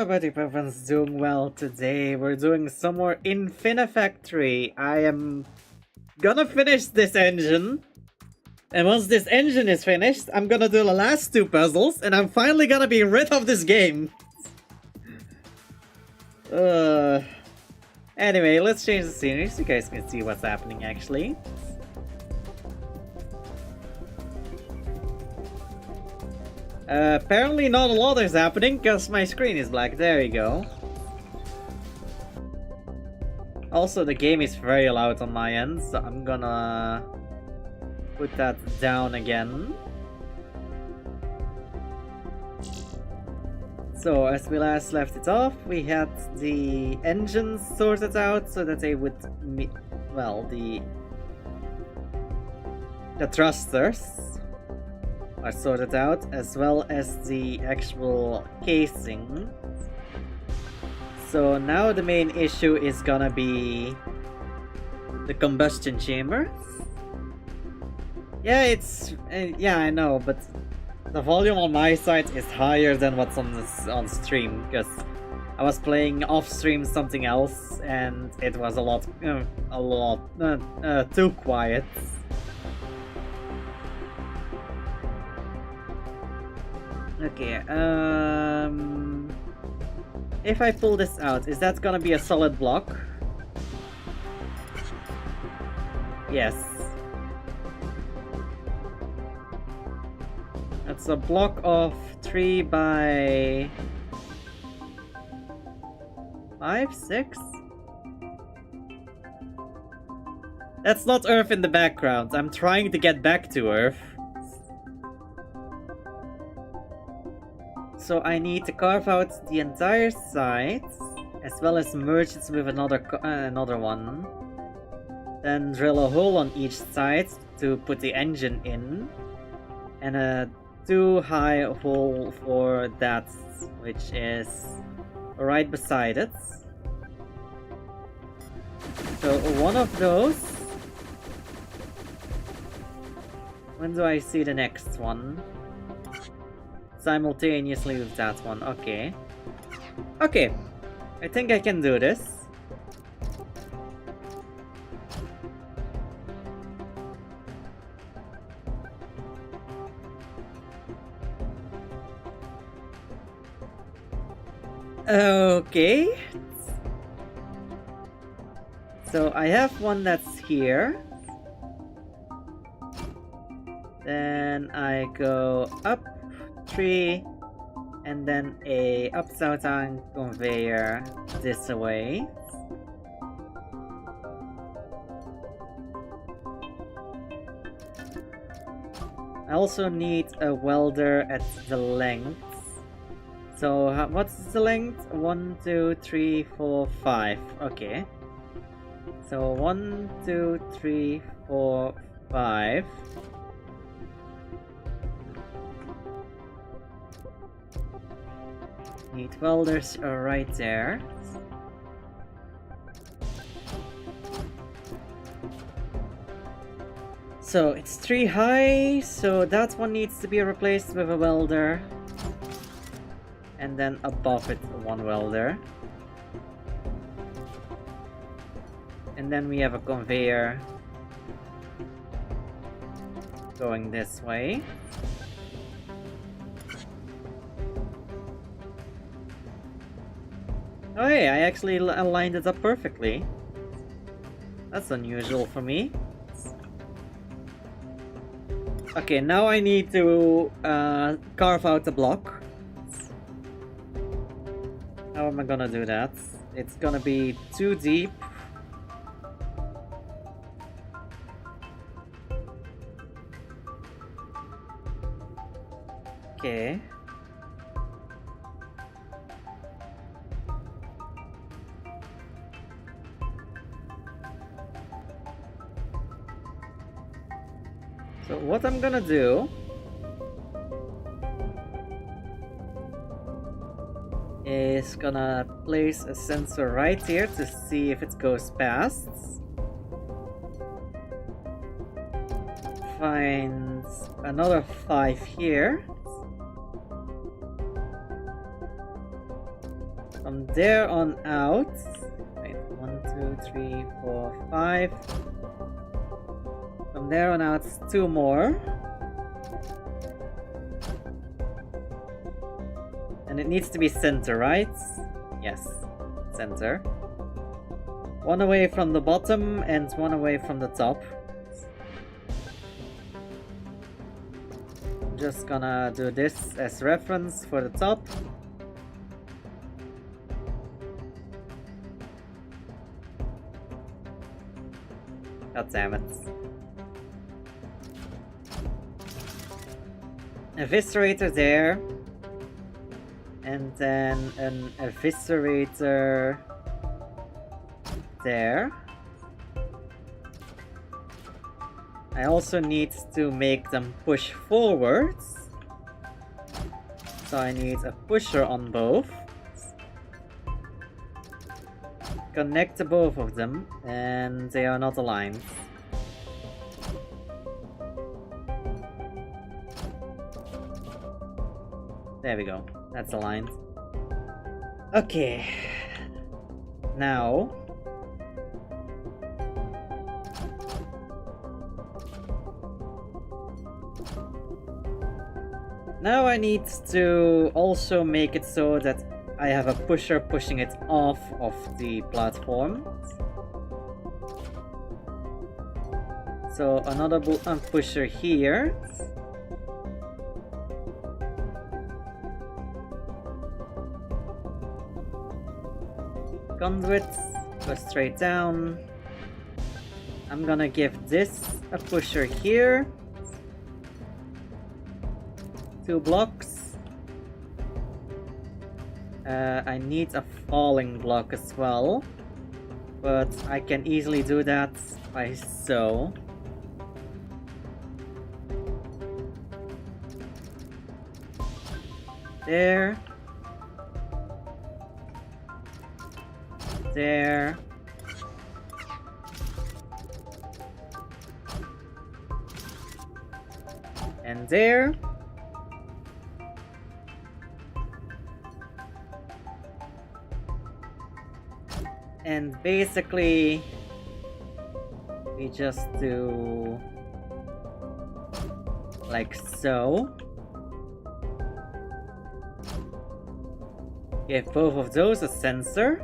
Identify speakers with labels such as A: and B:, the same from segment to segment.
A: about if everyone's doing well today? We're doing some more infinifactory. I am gonna finish this engine. And once this engine is finished, I'm gonna do the last two puzzles, and I'm finally gonna be rid of this game. Anyway, let's change the scenery so you guys can see what's happening actually. Apparently not a lot is happening because my screen is black. There you go. Also, the game is very loud on my end, so I'm gonna put that down again. So, as we last left it off, we had the engines sorted out so that they would meet, well, the thrusters are sorted out, as well as the actual casing. So now the main issue is gonna be the combustion chamber. Yeah, yeah, I know, but the volume on my side is higher than what's on stream, because I was playing off stream something else and it was a lot too quiet. Okay, if I pull this out, is that gonna be a solid block? Yes. That's a block of 3 by 5, 6? That's not Earth in the background. I'm trying to get back to Earth. So I need to carve out the entire side, as well as merge it with another one. Then drill a hole on each side to put the engine in, and a too high hole for that, which is right beside it. So one of those. When do I see the next one? Simultaneously with that one. Okay. Okay. I think I can do this. Okay. So I have one that's here. Then I go up 3 and then a upside down conveyor this way. I also need a welder at the length. So what's the length? 1, 2, 3, 4, 5. Okay. So 1, 2, 3, 4, 5. Need welders right there. So it's 3 high, so that one needs to be replaced with a welder. And then above it, one welder. And then we have a conveyor going this way. Oh hey, I actually aligned it up perfectly. That's unusual for me. Okay, now I need to carve out the block. How am I gonna do that? It's gonna be too deep. Okay. So what I'm gonna do is gonna place a sensor right here to see if it goes past. Find another 5 here. from there on out... Wait, 1, 2, 3, 4, 5... From there on out, 2 more. And it needs to be center, right? Yes, center. 1 away from the bottom and 1 away from the top. I'm just gonna do this as reference for the top. God damn it. Eviscerator there. And then an eviscerator there. I also need to make them push forwards. So I need a pusher on both. Connect to both of them, and they are not aligned. There we go. That's aligned. Okay. Now... Now I need to also make it so that I have a pusher pushing it off of the platform. So another pusher here. Conduit, go straight down. I'm gonna give this a pusher here. 2 blocks. I need a falling block as well, but I can easily do that by so. There. There. And there. And basically, we just do like so. Give both of those a sensor.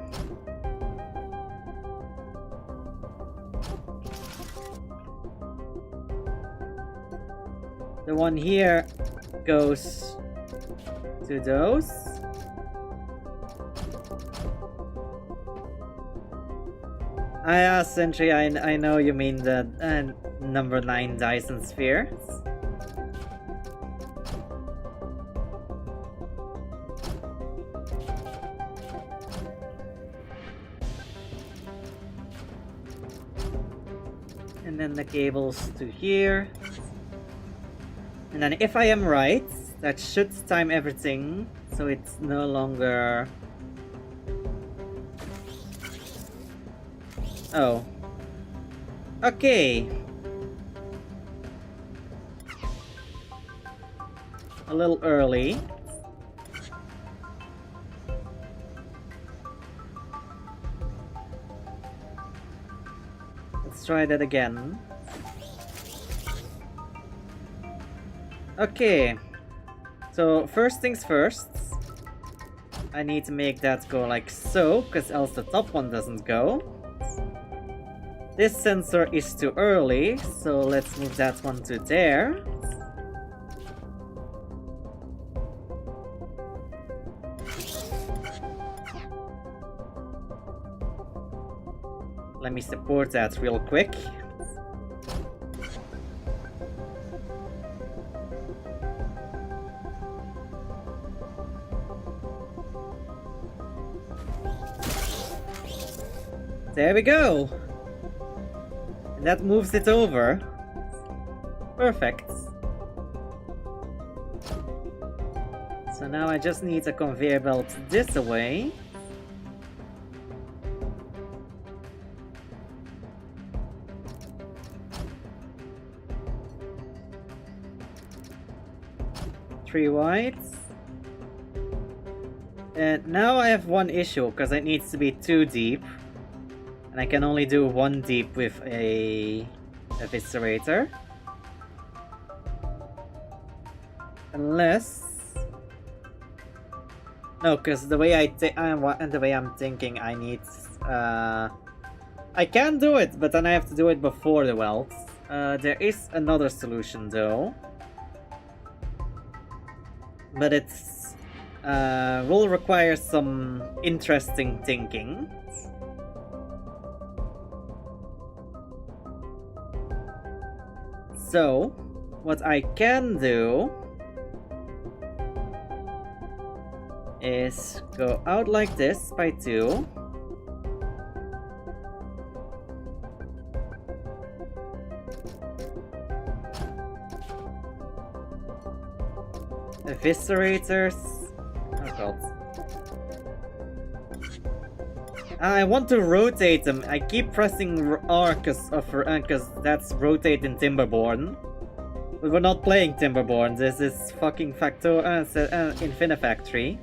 A: The one here goes to those. Sentry, I know you mean the number 9 Dyson spheres. And then the cables to here. And then if I am right, that should time everything, so it's no longer... Oh. Okay. A little early. Let's try that again. Okay. So, first things first. I need to make that go like so, because else the top one doesn't go. This sensor is too early, so let's move that one to there. Let me support that real quick. There we go! And that moves it over. Perfect. So now I just need a conveyor belt this way. Three whites. And now I have one issue, because it needs to be 2 deep. And I can only do 1 deep with a eviscerator. Unless... No, because the way the way I'm thinking, I need... I can do it, but then I have to do it before the welds. There is another solution though. But it's... will require some interesting thinking. So, what I can do is go out like this by 2. Eviscerators. Oh god. I want to rotate them. I keep pressing R because that's rotate in Timberborn. But we're not playing Timberborn. This is fucking infinifactory.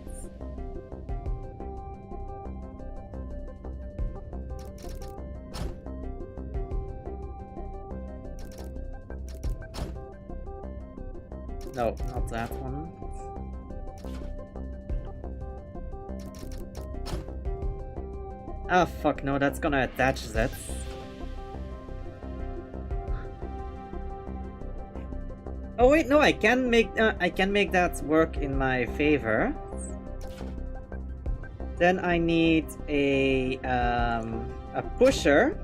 A: No, not that one. Ah, fuck, no, that's gonna attach that. Oh wait, no, I can make that work in my favor. Then I need a pusher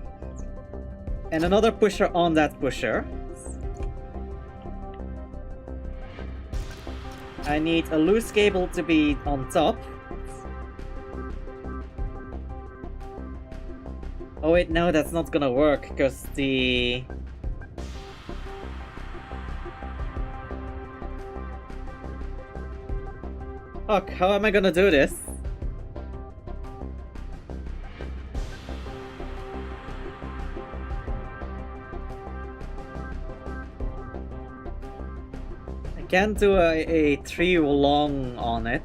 A: and another pusher on that pusher. I need a loose cable to be on top. Oh wait, no, that's not gonna work, because the... Fuck, how am I gonna do this? I can't do a tree long on it.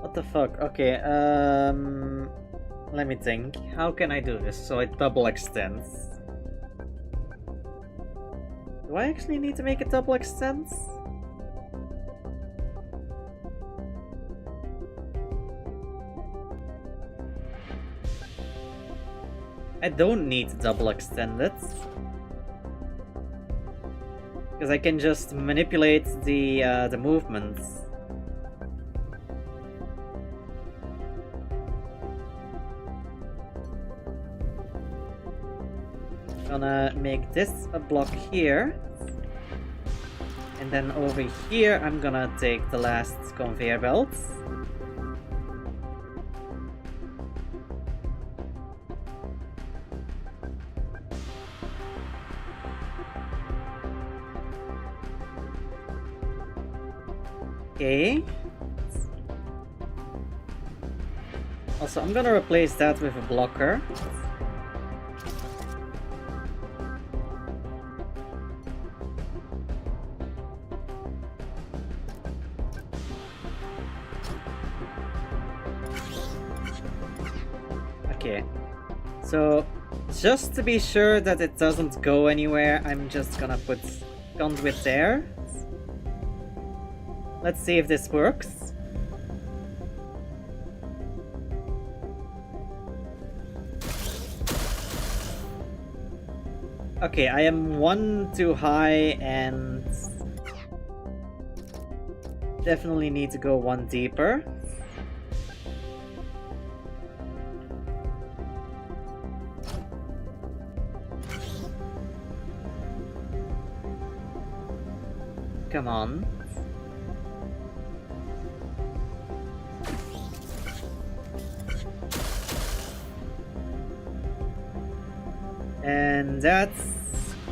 A: What the fuck? Okay, let me think. How can I do this so it double extends? Do I actually need to make it double extends? I don't need to double extend it. Because I can just manipulate the movements. Gonna make this a block here. And then over here I'm gonna take the last conveyor belts. Okay. Also, I'm gonna replace that with a blocker. Okay. So, just to be sure that it doesn't go anywhere, I'm just gonna put conduit there. Let's see if this works. Okay, I am one too high and definitely need to go one deeper. Come on. And that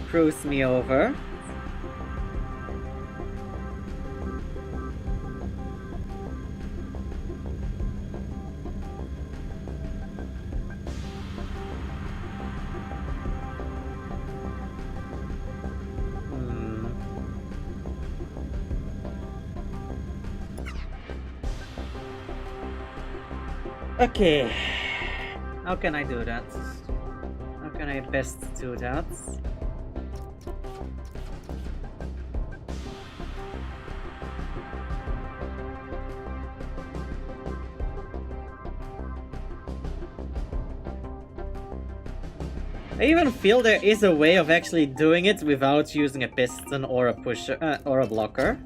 A: screws me over. Okay. How can I do that? How can I best do that? I even feel there is a way of actually doing it without using a piston or a pusher or a blocker.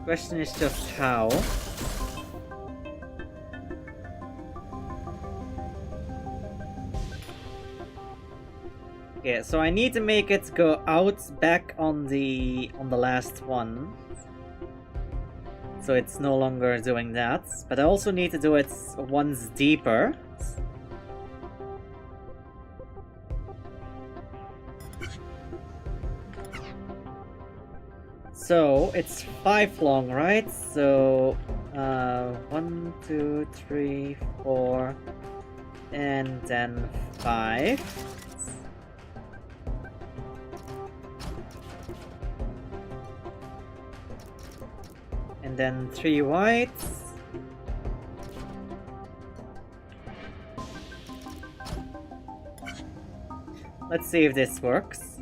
A: Question is just how. Okay, so I need to make it go out back on the last one. So it's no longer doing that. But I also need to do it once deeper. So it's 5 long, right? So 1, 2, 3, 4, and then 5. And then 3 whites. Let's see if this works.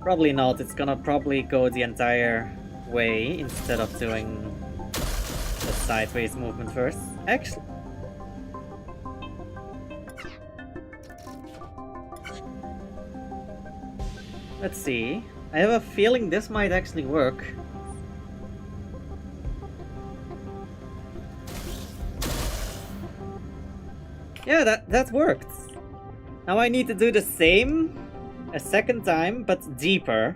A: Probably not, it's gonna probably go the entire way instead of doing the sideways movement first. Actually... Let's see. I have a feeling this might actually work. Yeah, that worked. Now I need to do the same a second time, but deeper.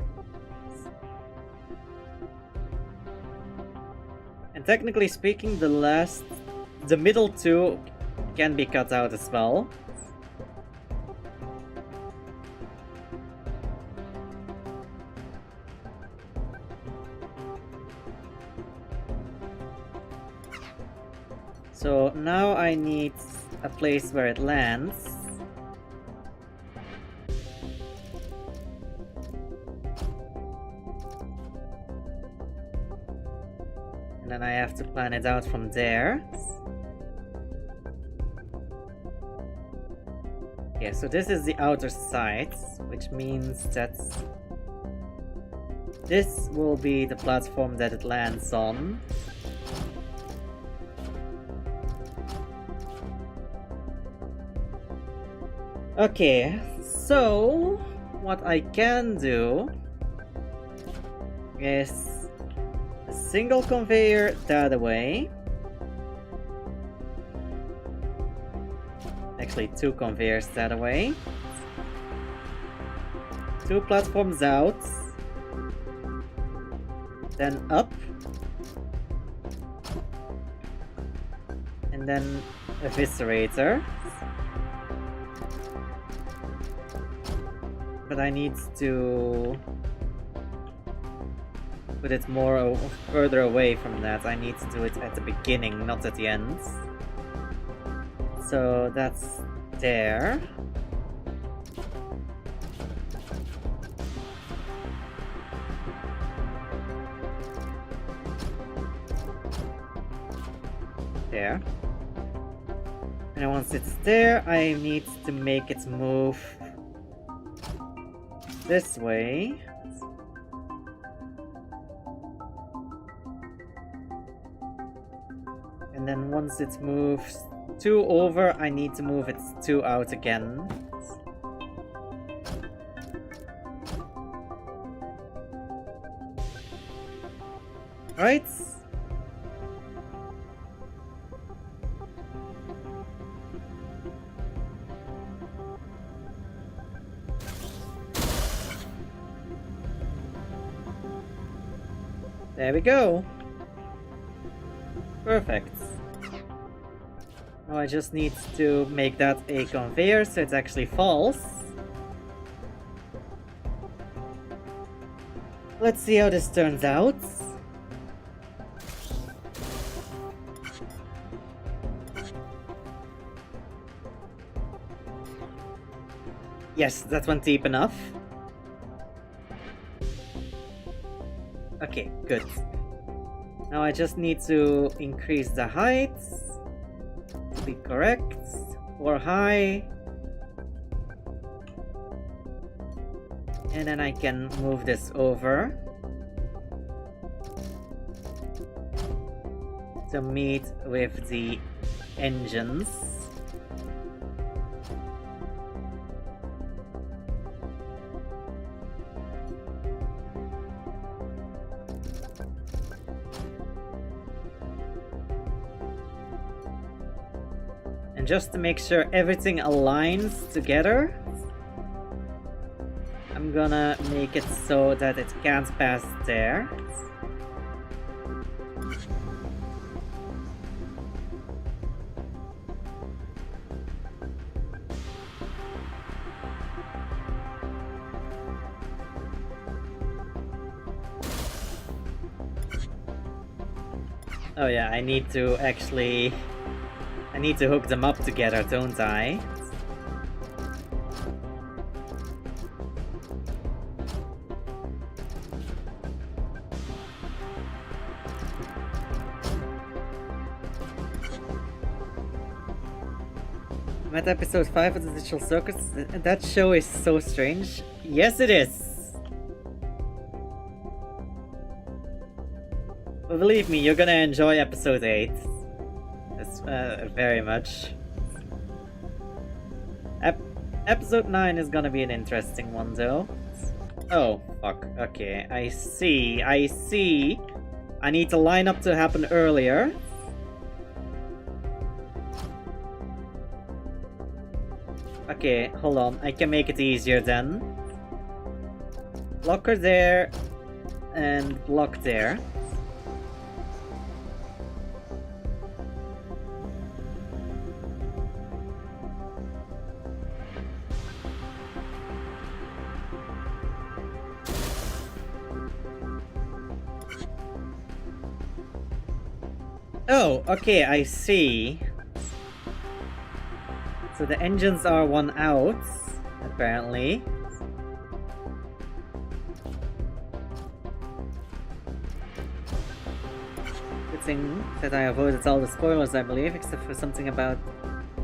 A: And technically speaking, the middle two can be cut out as well. So now I need a place where it lands. And then I have to plan it out from there. Okay, so this is the outer side, which means that this will be the platform that it lands on. Okay, so what I can do is a single conveyor that way. Actually, 2 conveyors that way. 2 platforms out. Then up. And then eviscerator. But I need to put it more further away from that. I need to do it at the beginning, not at the end. So that's there. There. And once it's there, I need to make it move this way. And then once it moves 2 over, I need to move it 2 out again. Right? There we go. Perfect. Now I just need to make that a conveyor so it actually falls. Let's see how this turns out. Yes, that went deep enough. Okay, good. Now I just need to increase the height to be correct, or high. And then I can move this over to meet with the engines. And just to make sure everything aligns together, I'm gonna make it so that it can't pass there. Oh yeah, I need to hook them up together, don't I? I'm at episode 5 of the Digital Circus. That show is so strange. Yes, it is! But believe me, you're gonna enjoy episode 8. It's, very much. Episode 9 is gonna be an interesting one, though. Oh, fuck. Okay, I see. I need to line up to happen earlier. Okay, hold on. I can make it easier then. Blocker there. And block there. Oh, okay, I see. So the engines are one out, apparently. Good thing that I avoided all the spoilers, I believe, except for something about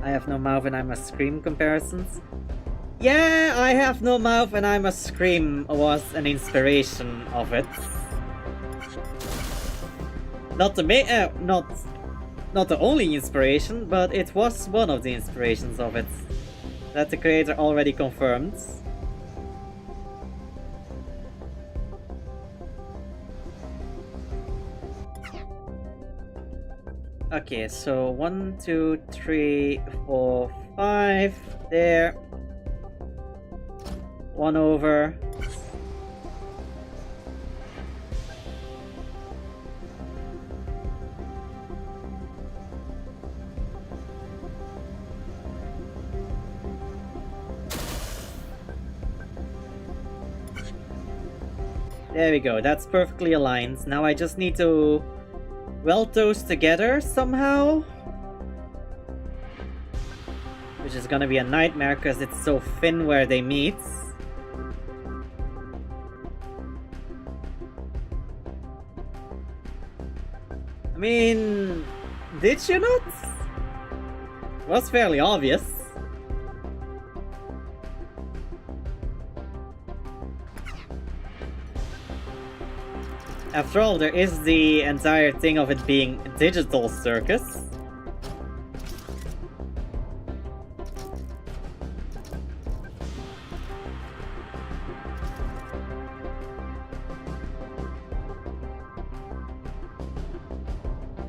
A: I have no mouth and I must scream comparisons. Yeah, I have no mouth and I must scream was an inspiration of it. Not the only inspiration, but it was one of the inspirations of it. That the creator already confirmed. Okay, so 1, 2, 3, 4, 5. There. 1 over. There we go, that's perfectly aligned. Now I just need to weld those together somehow. Which is gonna be a nightmare because it's so thin where they meet. I mean, did you not? It was fairly obvious. After all, there is the entire thing of it being Digital Circus.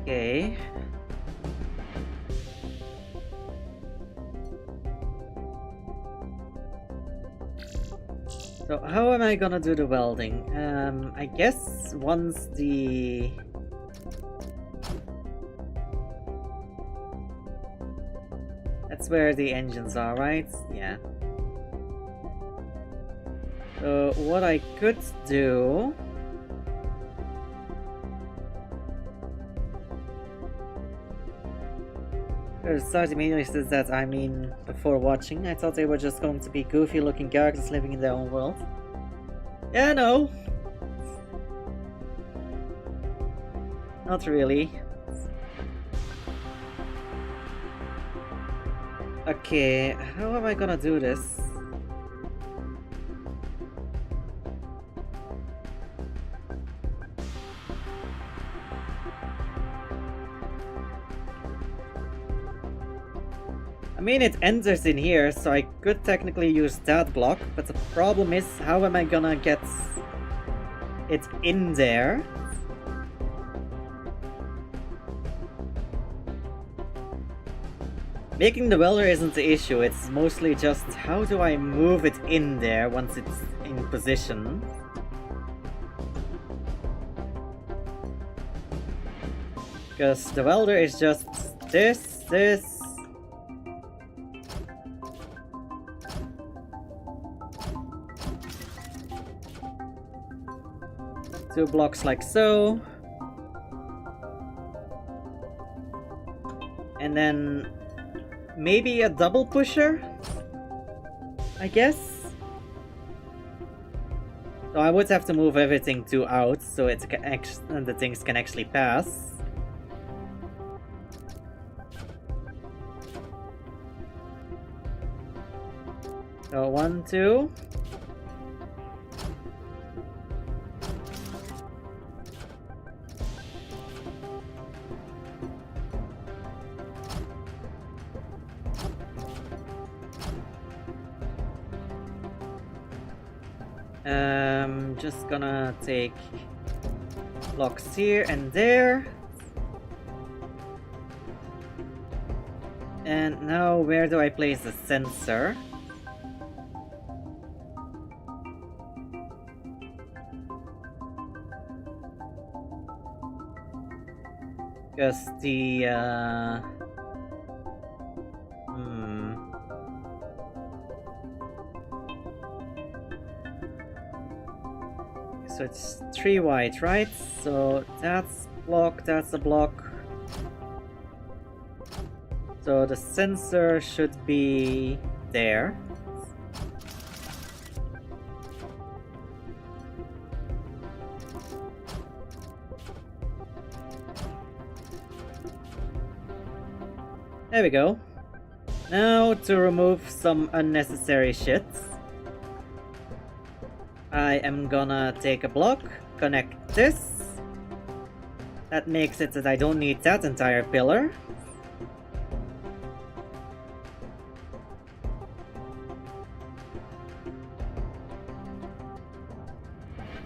A: Okay. So how am I gonna do the welding? I guess once the... That's where the engines are, right? Yeah. So what I could do... Sarge immediately says that, I mean, before watching, I thought they were just going to be goofy looking characters living in their own world. Yeah, no. Not really. Okay, how am I gonna do this? I mean, it enters in here, so I could technically use that block, but the problem is, how am I gonna get it in there? Making the welder isn't the issue, it's mostly just how do I move it in there once it's in position. Because the welder is just this. 2 blocks like so. And then maybe a double pusher, I guess. So I would have to move everything to out so it can the things can actually pass. So 1, 2. Just gonna take blocks here and there. And now where do I place the sensor? Because the So it's 3 white, right? So that's block, that's a block. So the sensor should be there. There we go. Now to remove some unnecessary shit. I am gonna take a block, connect this. That makes it that I don't need that entire pillar.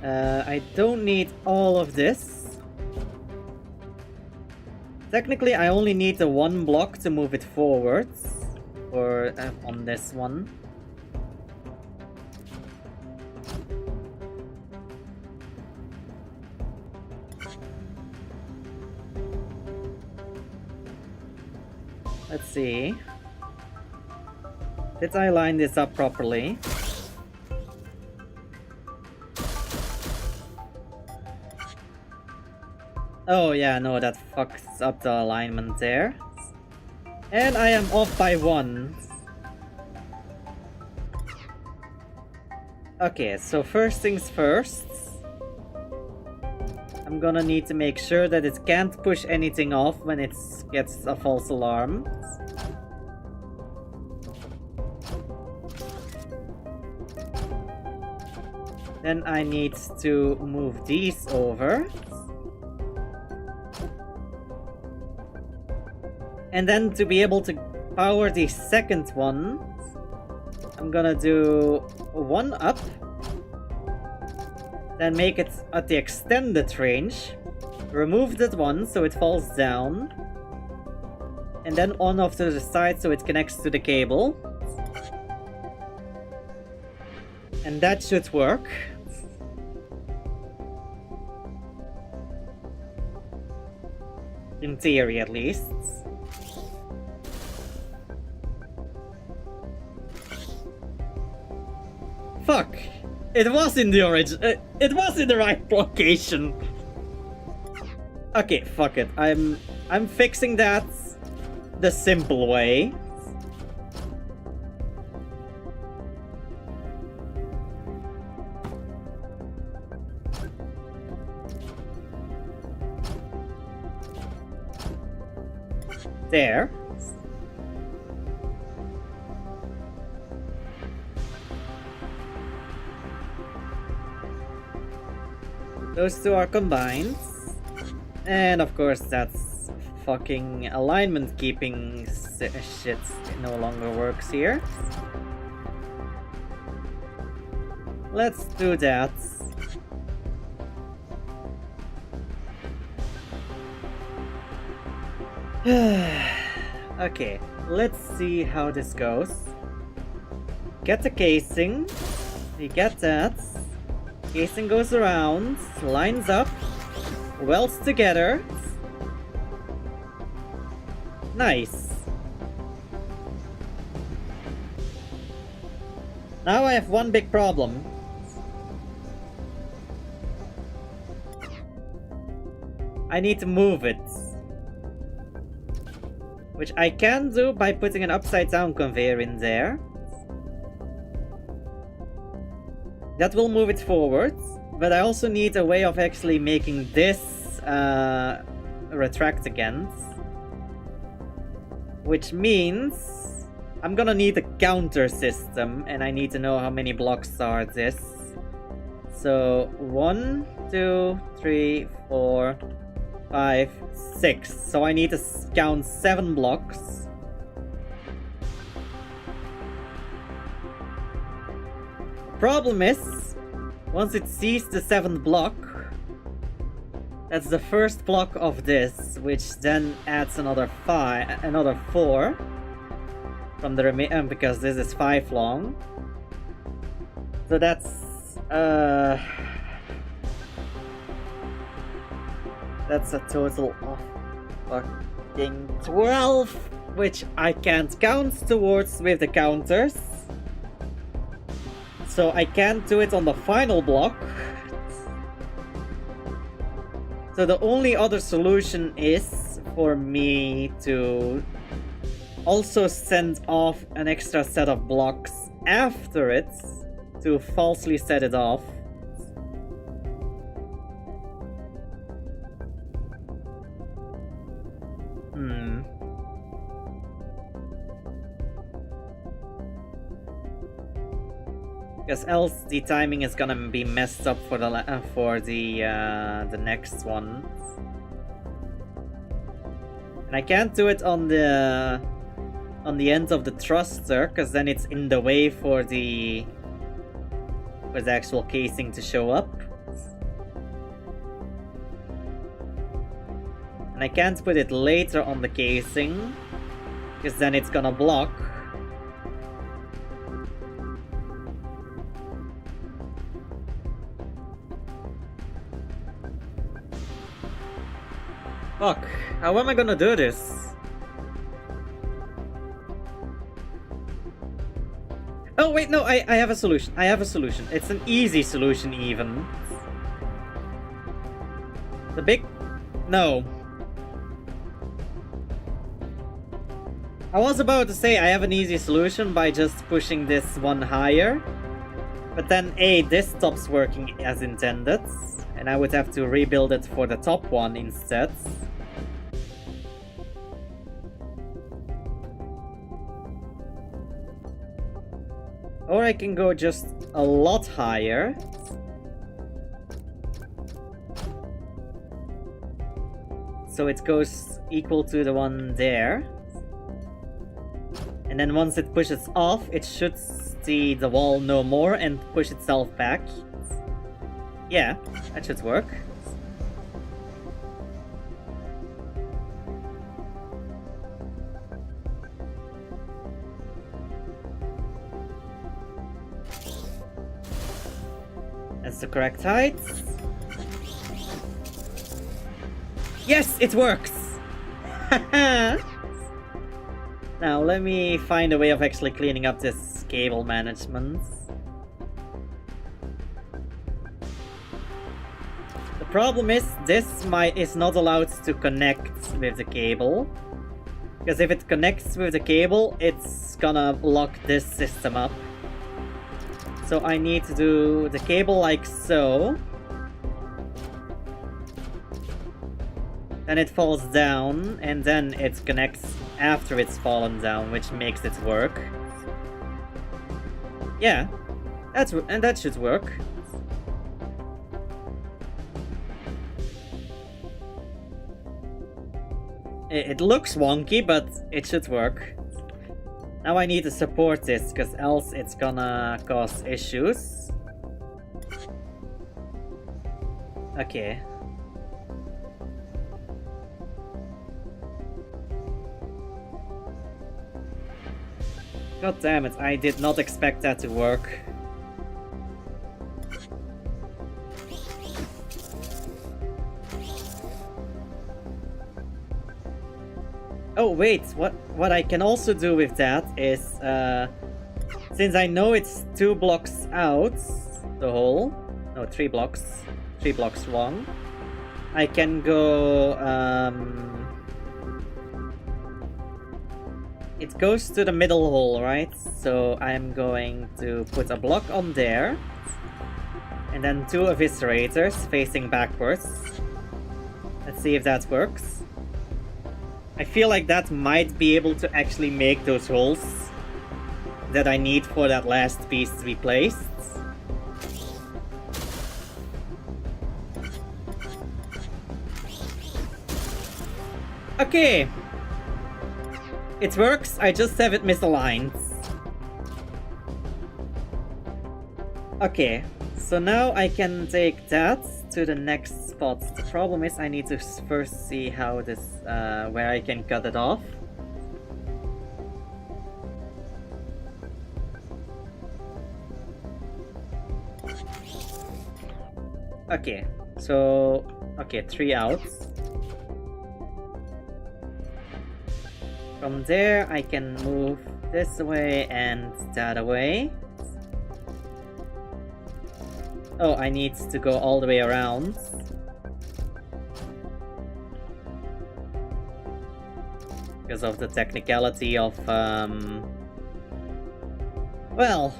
A: I don't need all of this. Technically, I only need the 1 block to move it forwards, or on this one. Let's see. Did I line this up properly? Oh yeah, no, that fucks up the alignment there. And I am off by 1. Okay, so first things first. I'm gonna need to make sure that it can't push anything off when it gets a false alarm. Then I need to move these over. And then to be able to power the second one, I'm gonna do 1 up. Then make it at the extended range. Remove that one so it falls down. And then on off to the side so it connects to the cable. And that should work. In theory, at least. Fuck! It was in the origin. It was in the right location. Okay, fuck it. I'm fixing that. the simple way. There. Those two are combined. And of course that's fucking alignment keeping shit no longer works here. Let's do that. Okay, let's see how this goes. Get the casing. We get that. Casing goes around, lines up, welds together. Nice. Now I have one big problem. I need to move it. Which I can do by putting an upside down conveyor in there. That will move it forward, but I also need a way of actually making this retract again. Which means I'm gonna need a counter system, and I need to know how many blocks are this. So 1, 2, 3, 4, 5, 6. So I need to count 7 blocks. Problem is, once it sees the 7th block, that's the first block of this, which then adds another 4 from the because this is 5 long. So that's a total of fucking 12, which I can't count towards with the counters. So I can't do it on the final block. So the only other solution is for me to also send off an extra set of blocks after it to falsely set it off. Because else the timing is gonna be messed up for the next one. And I can't do it on the end of the thruster, because then it's in the way for the actual casing to show up. And I can't put it later on the casing, because then it's gonna block. Fuck, how am I gonna do this? Oh wait, no, I have a solution. I have a solution. It's an easy solution even. No. I was about to say I have an easy solution by just pushing this one higher. But then this stops working as intended. And I would have to rebuild it for the top one instead. Or I can go just a lot higher. So it goes equal to the one there. And then once it pushes off, it should see the wall no more and push itself back. Yeah, that should work. That's the correct height. Yes, it works! Now let me find a way of actually cleaning up this cable management. The problem is, this is not allowed to connect with the cable. Because if it connects with the cable, it's gonna lock this system up. So I need to do the cable like so. Then it falls down, and then it connects after it's fallen down, which makes it work. Yeah, that should work. It looks wonky, but it should work. Now I need to support this, because else it's gonna cause issues. Okay. God damn it, I did not expect that to work. Oh wait, what I can also do with that is, since I know it's 2 blocks out, the hole, no, 3 blocks long, I can go, it goes to the middle hole, right? So I'm going to put a block on there, and then 2 eviscerators facing backwards. Let's see if that works. I feel like that might be able to actually make those holes that I need for that last piece to be placed. Okay. It works, I just have it misaligned. Okay, so now I can take that to the next spot. The problem is I need to first see how this, where I can cut it off. Okay, so, okay, 3 outs. From there, I can move this away and that away. Oh, I need to go all the way around. Because of the technicality of, well,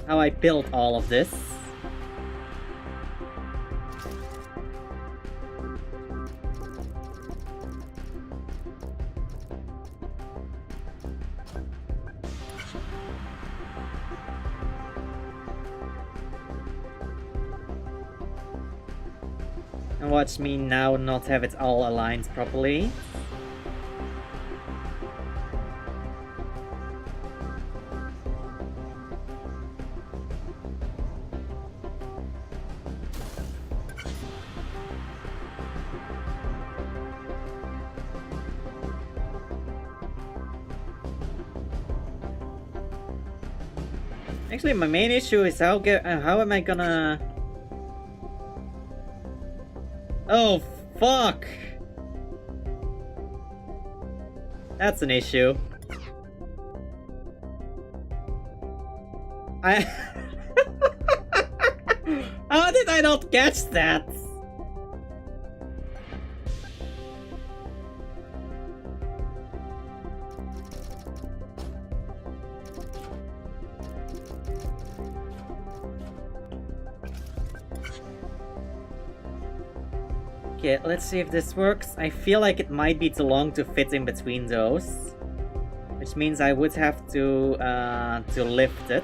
A: how I built all of this. And watch me now not have it all aligned properly. Actually, my main issue is how am I gonna... Oh, fuck! That's an issue. How did I not catch that? Okay, let's see if this works. I feel like it might be too long to fit in between those, which means I would have to lift it.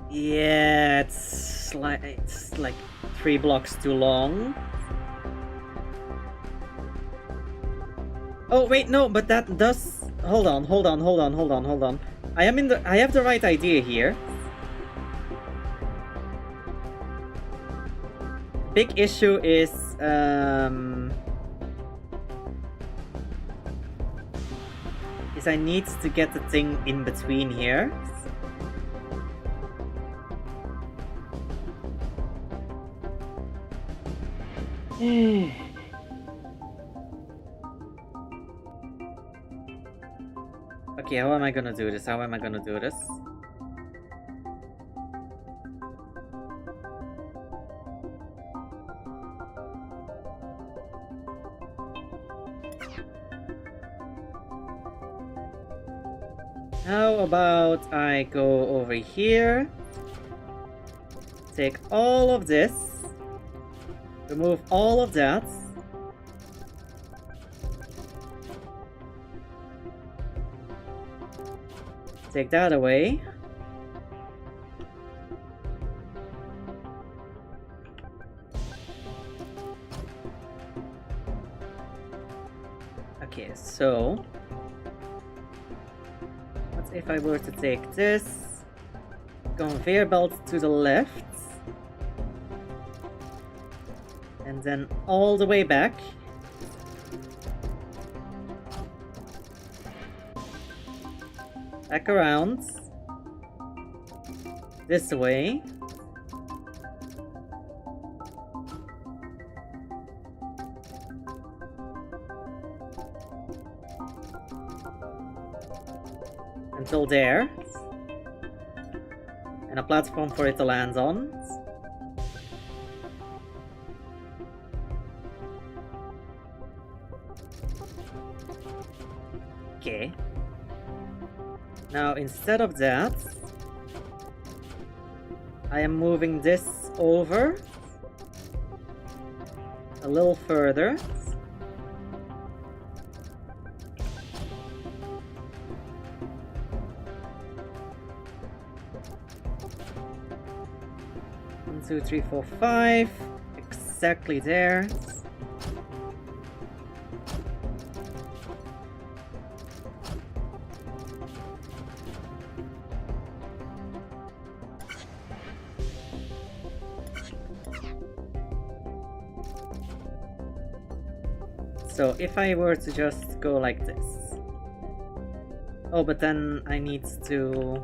A: Yeah, it's like 3 blocks too long. Oh wait, no, but that does. Hold on. I have the right idea here. Big issue is I need to get the thing in between here. Okay, how am I gonna do this? how about I go over here, take all of this, remove all of that, take that away. Okay, so what if I were to take this conveyor belt to the left and then all the way back, back around this way, until there, and a platform for it to land on. Okay. Now instead of that, I am moving this over a little further. One, two, three, four, five. Exactly there. So if I were to just go like this. Oh, but then I need to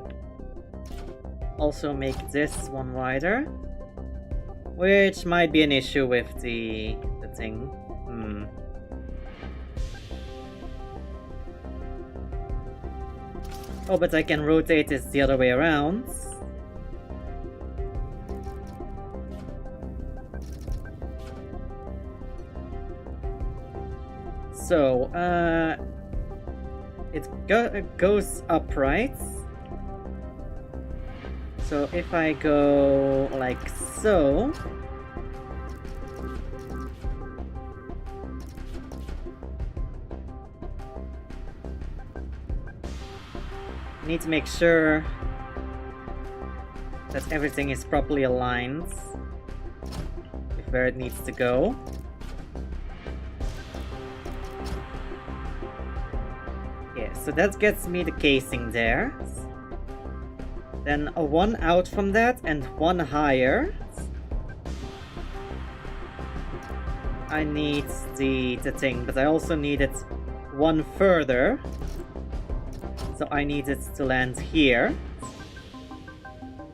A: also make this one wider, which might be an issue with the thing. Oh, but I can rotate this the other way around. So, it goes upright. So if I go like so, I need to make sure that everything is properly aligned with where it needs to go. So that gets me the casing there. Then a one out from that and one higher. I need the thing, but I also needed one further. So I need it to land here.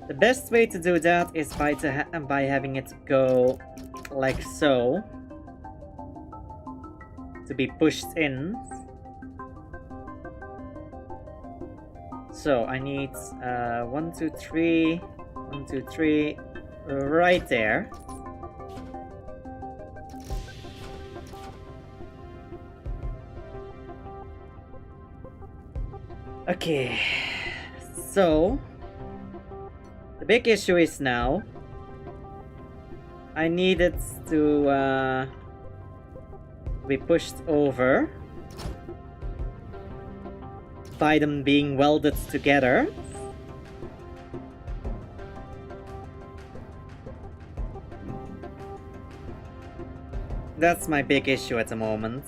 A: The best way to do that is by having it go like so, to be pushed in. So I need 1, 2, 3, 1, 2, 3, right there. Okay, so the big issue is now I need it to be pushed over by them being welded together. That's my big issue at the moment.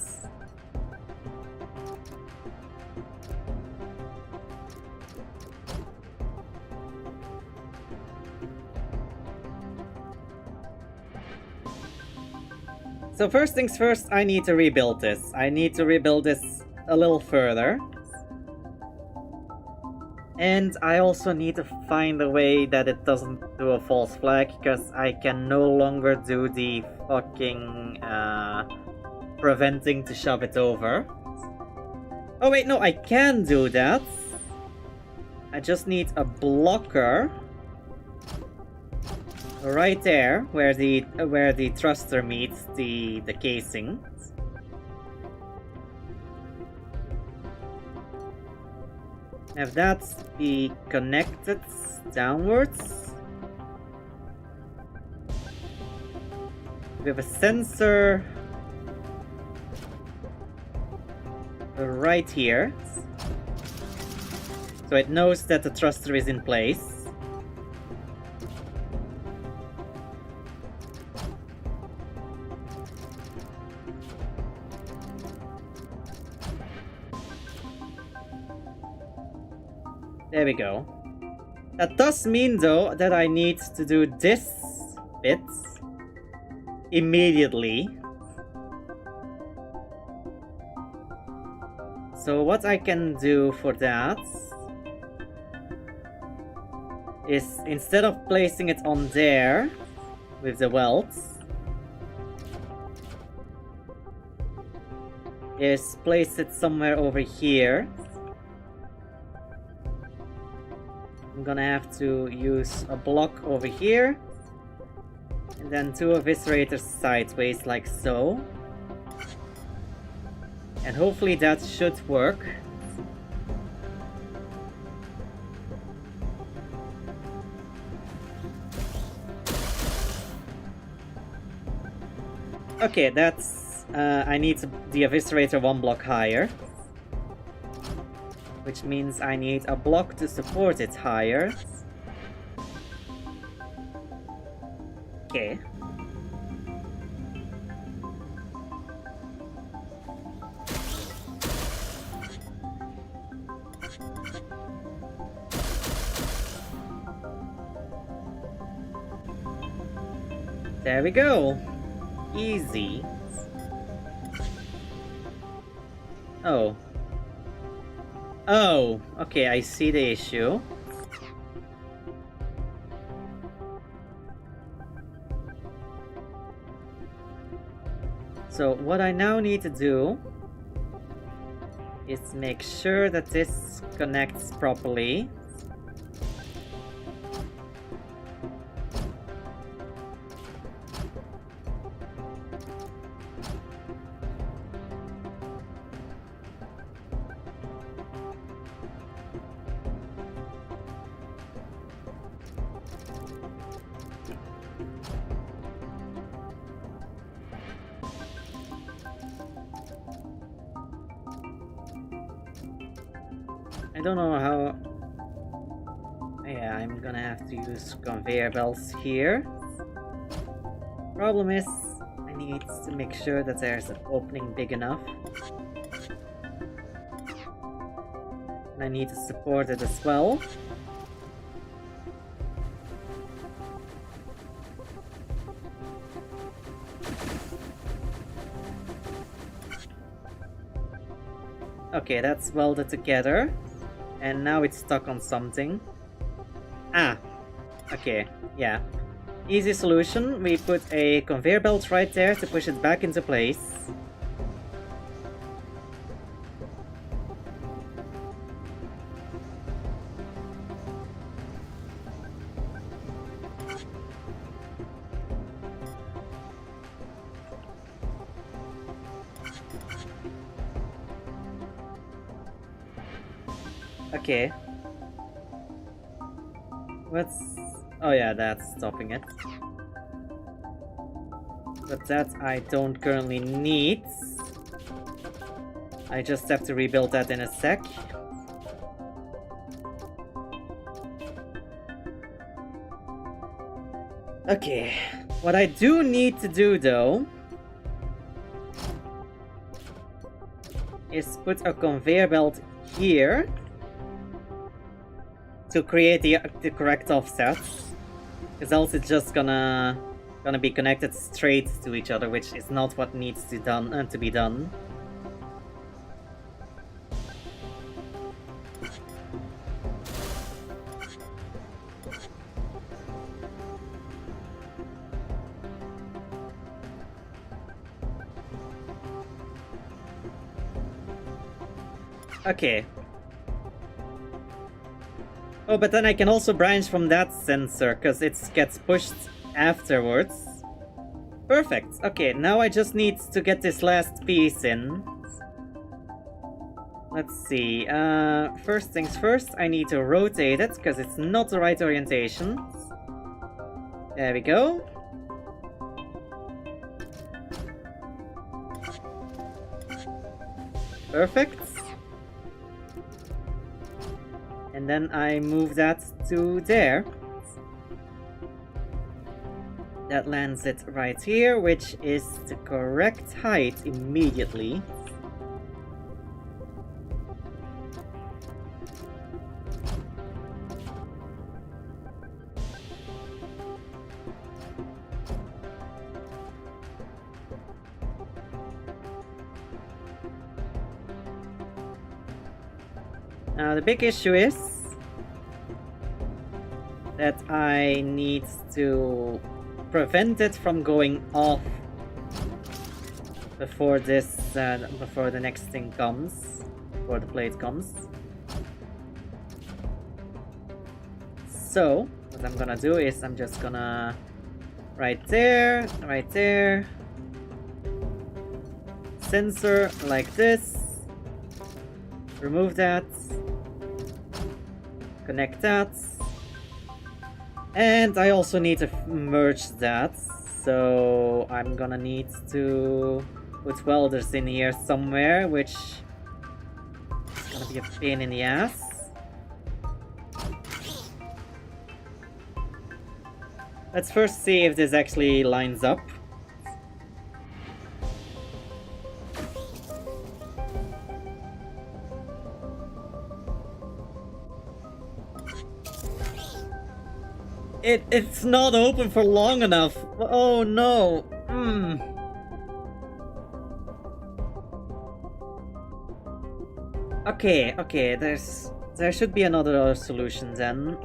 A: So first things first, I need to rebuild this. I need to rebuild this a little further. And I also need to find a way that it doesn't do a false flag, because I can no longer do the fucking preventing to shove it over. Oh wait, no, I can do that. I just need a blocker right there where the thruster meets the casing. Have that be connected downwards. We have a sensor right here. So it knows that the thruster is in place. There we go. That does mean, though, that I need to do this bit immediately. So what I can do for that is, instead of placing it on there with the welds, is place it somewhere over here. I'm gonna have to use a block over here, and then two eviscerators sideways like so. And hopefully that should work. Okay, that's... I need the eviscerator one block higher. Which means I need a block to support it higher. Okay. There we go. Easy. Oh. Oh, okay, I see the issue. So what I now need to do is make sure that this connects properly. I don't know how... Yeah, I'm gonna have to use conveyor belts here. Problem is, I need to make sure that there's an opening big enough. And I need to support it as well. Okay, that's welded together. And now it's stuck on something. Ah, okay, yeah. Easy solution. We put a conveyor belt right there to push it back into place. Okay. What's... Oh yeah, that's stopping it. But that I don't currently need. I just have to rebuild that in a sec. Okay. What I do need to do though is put a conveyor belt here to create the correct offsets, because else it's just gonna be connected straight to each other, which is not what needs to be done. Okay. Oh, but then I can also branch from that sensor, because it gets pushed afterwards. Perfect. Okay, now I just need to get this last piece in. Let's see. First things first, I need to rotate it because it's not the right orientation. There we go. Perfect. And then I move that to there. That lands it right here, which is the correct height immediately. Now the big issue is that I need to prevent it from going off before this, before the next thing comes, before the plate comes. So what I'm gonna do is I'm just gonna right there, sensor like this, remove that, connect that, and I also need to merge that, so I'm gonna need to put welders in here somewhere, which is gonna be a pain in the ass. Let's first see if this actually lines up. It's not open for long enough. Oh no. Okay, there should be another solution then.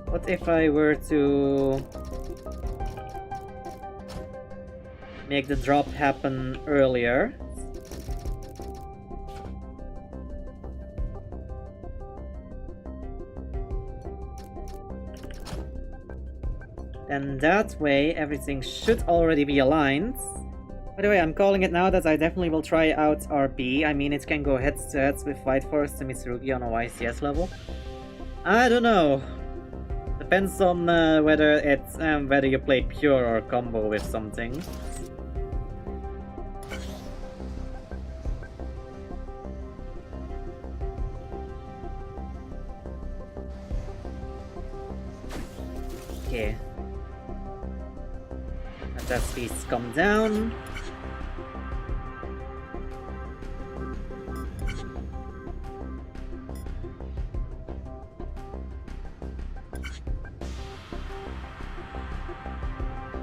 A: What if I were to make the drop happen earlier? And that way everything should already be aligned. By the way, I'm calling it now that I definitely will try out RP. I mean, it can go head to head with White Forest and Mitsurugi on a YCS level. I don't know. Depends on whether it's whether you play pure or combo with something. Okay. Let that piece come down.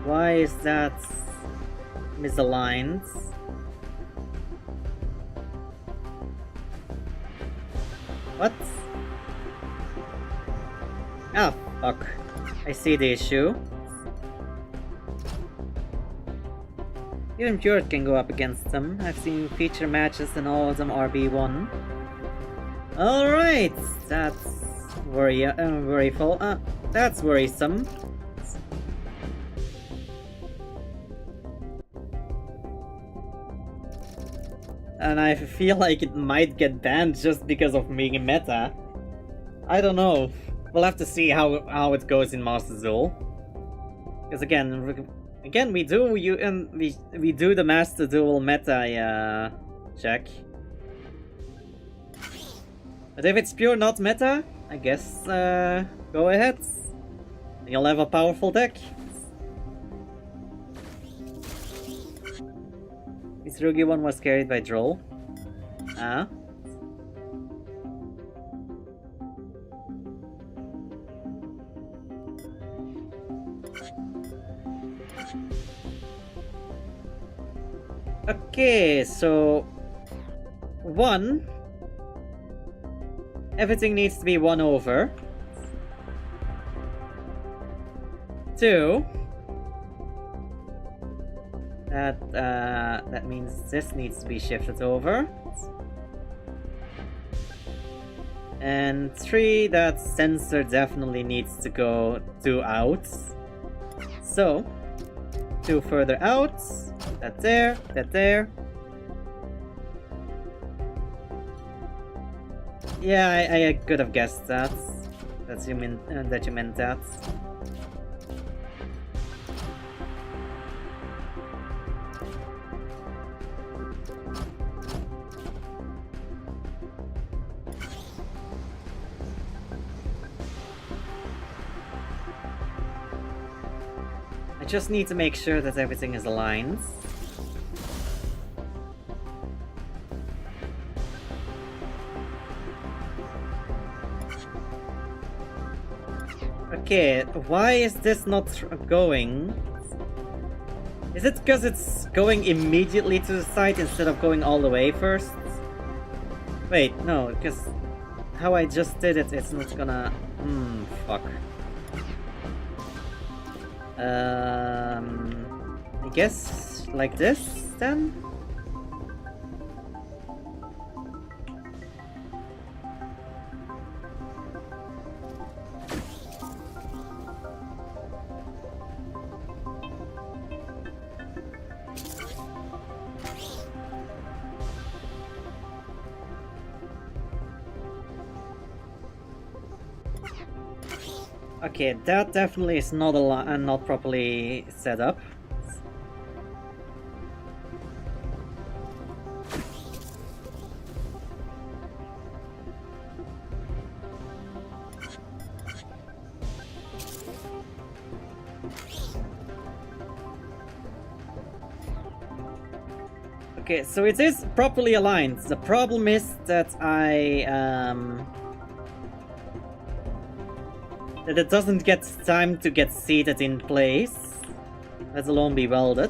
A: Why is that misaligned? What? Ah, fuck. I see the issue. Even Pure can go up against them. I've seen feature matches and all of them RB1. Alright, that's worryful. That's worrisome. And I feel like it might get banned just because of being meta. I don't know. We'll have to see how it goes in Master Duel. Because again we do we do the Master Duel meta check. But if it's pure not meta, I guess go ahead. You'll have a powerful deck. Mitsurugi one was carried by Droll. Ah. Okay, so 1. Everything needs to be 1 over. 2. That means this needs to be shifted over. And 3, that sensor definitely needs to go 2 outs. So, 2 further outs. That there, that there. Yeah, I could have guessed that. That you meant that. I just need to make sure that everything is aligned. Okay, why is this not going? Is it because it's going immediately to the side instead of going all the way first? Wait, no, because how I just did it, it's not gonna... fuck. I guess like this, then? Okay, that definitely is not not properly set up. Okay, so it is properly aligned. The problem is that that it doesn't get time to get seated in place, let alone be welded.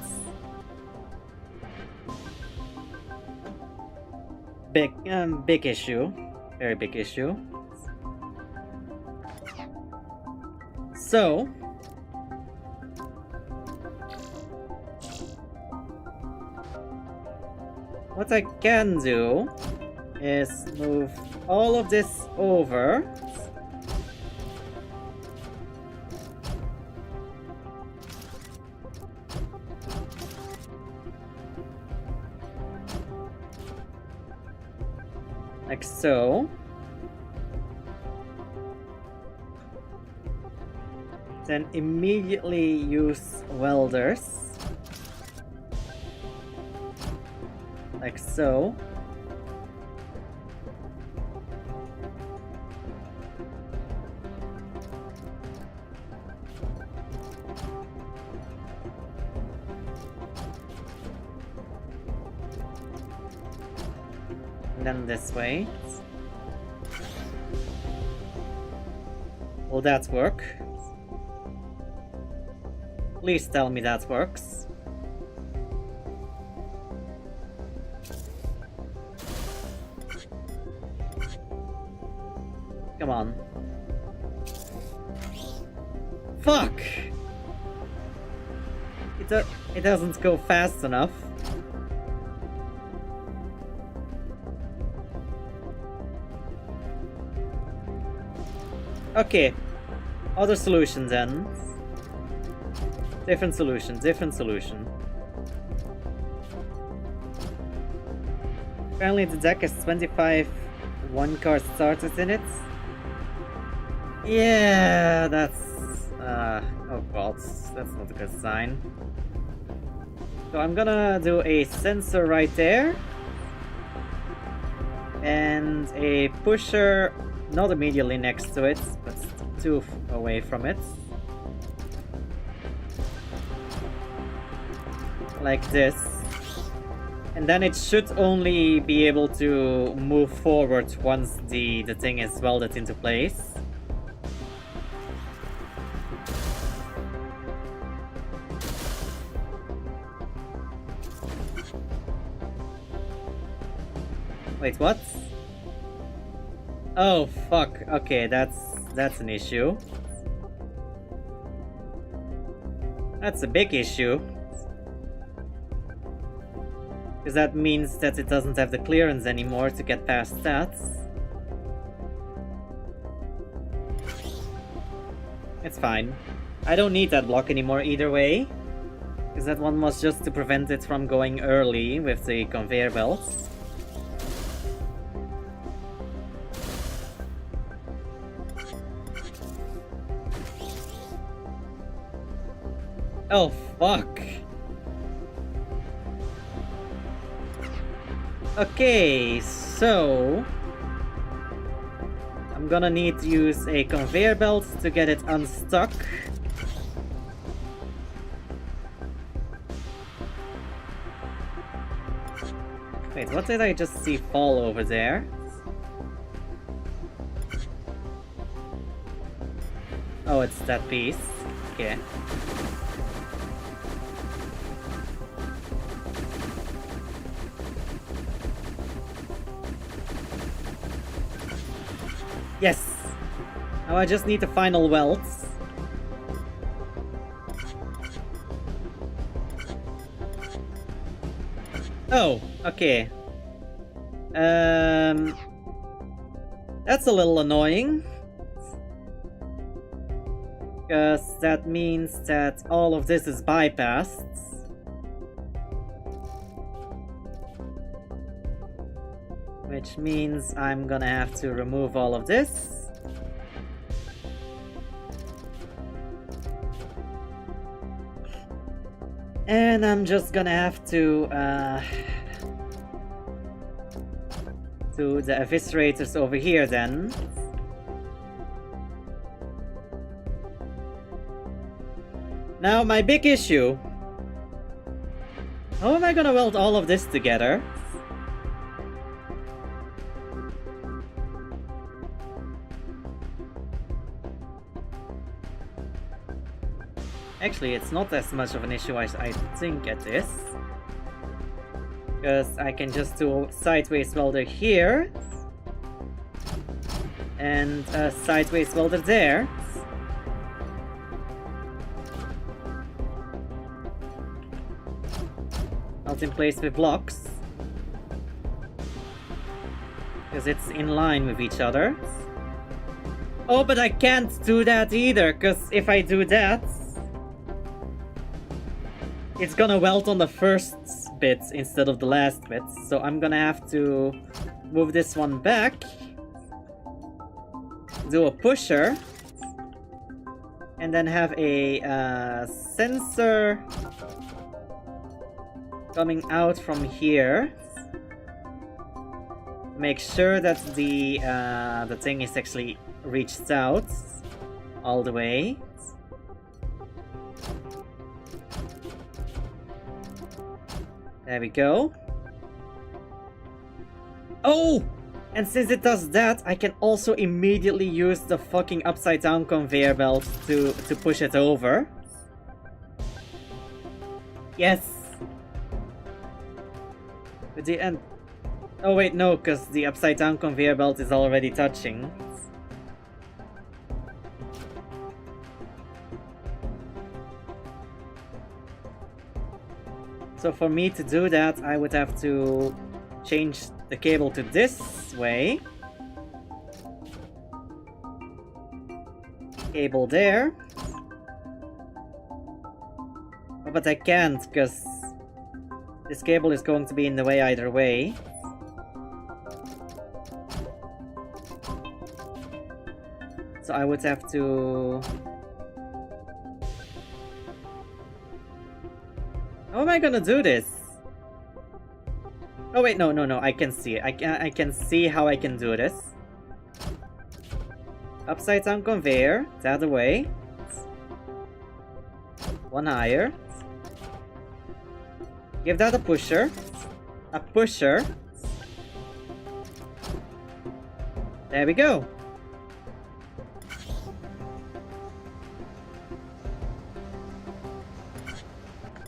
A: Big issue. Very big issue. So... what I can do is move all of this over. Like so. Then immediately use welders. Like so. And then this way. Will that work? Please tell me that works. Come on. Fuck! It doesn't go fast enough. Okay. Other solution then. Different solution, different solution. Apparently the deck has 25 one-card starters in it. Yeah, that's... oh god, that's not a good sign. So I'm gonna do a sensor right there. And a pusher, not immediately next to it, but 2 away from it. Like this. And then it should only be able to move forward once the thing is welded into place. Wait, what? Oh, fuck. Okay, that's an issue. That's a big issue. Because that means that it doesn't have the clearance anymore to get past that. It's fine. I don't need that block anymore either way. Because that one was just to prevent it from going early with the conveyor belts. Oh, fuck. Okay, so... I'm gonna need to use a conveyor belt to get it unstuck. Wait, what did I just see fall over there? Oh, it's that piece. Okay. Yes! Now I just need the final welds. Oh, okay. That's a little annoying. Because that means that all of this is bypassed. Which means I'm gonna have to remove all of this. And I'm just gonna have to do the eviscerators over here then. Now my big issue. How am I gonna weld all of this together? Actually, it's not as much of an issue as I think it is. Because I can just do a sideways welder here. And a sideways welder there. Not in place with blocks. Because it's in line with each other. Oh, but I can't do that either, because if I do that... it's gonna weld on the first bit instead of the last bit, so I'm gonna have to move this one back, do a pusher, and then have a sensor coming out from here. Make sure that the thing is actually reached out all the way. There we go. Oh! And since it does that, I can also immediately use the fucking upside down conveyor belt to push it over. Yes! But the end. Oh wait, no, because the upside down conveyor belt is already touching. So for me to do that, I would have to change the cable to this way. Cable there. Oh, but I can't, because this cable is going to be in the way either way. So I would have to... How am I gonna do this? Oh wait, no, I can see it. I can see how I can do this. Upside down conveyor, the other way. One higher. Give that a pusher. A pusher. There we go.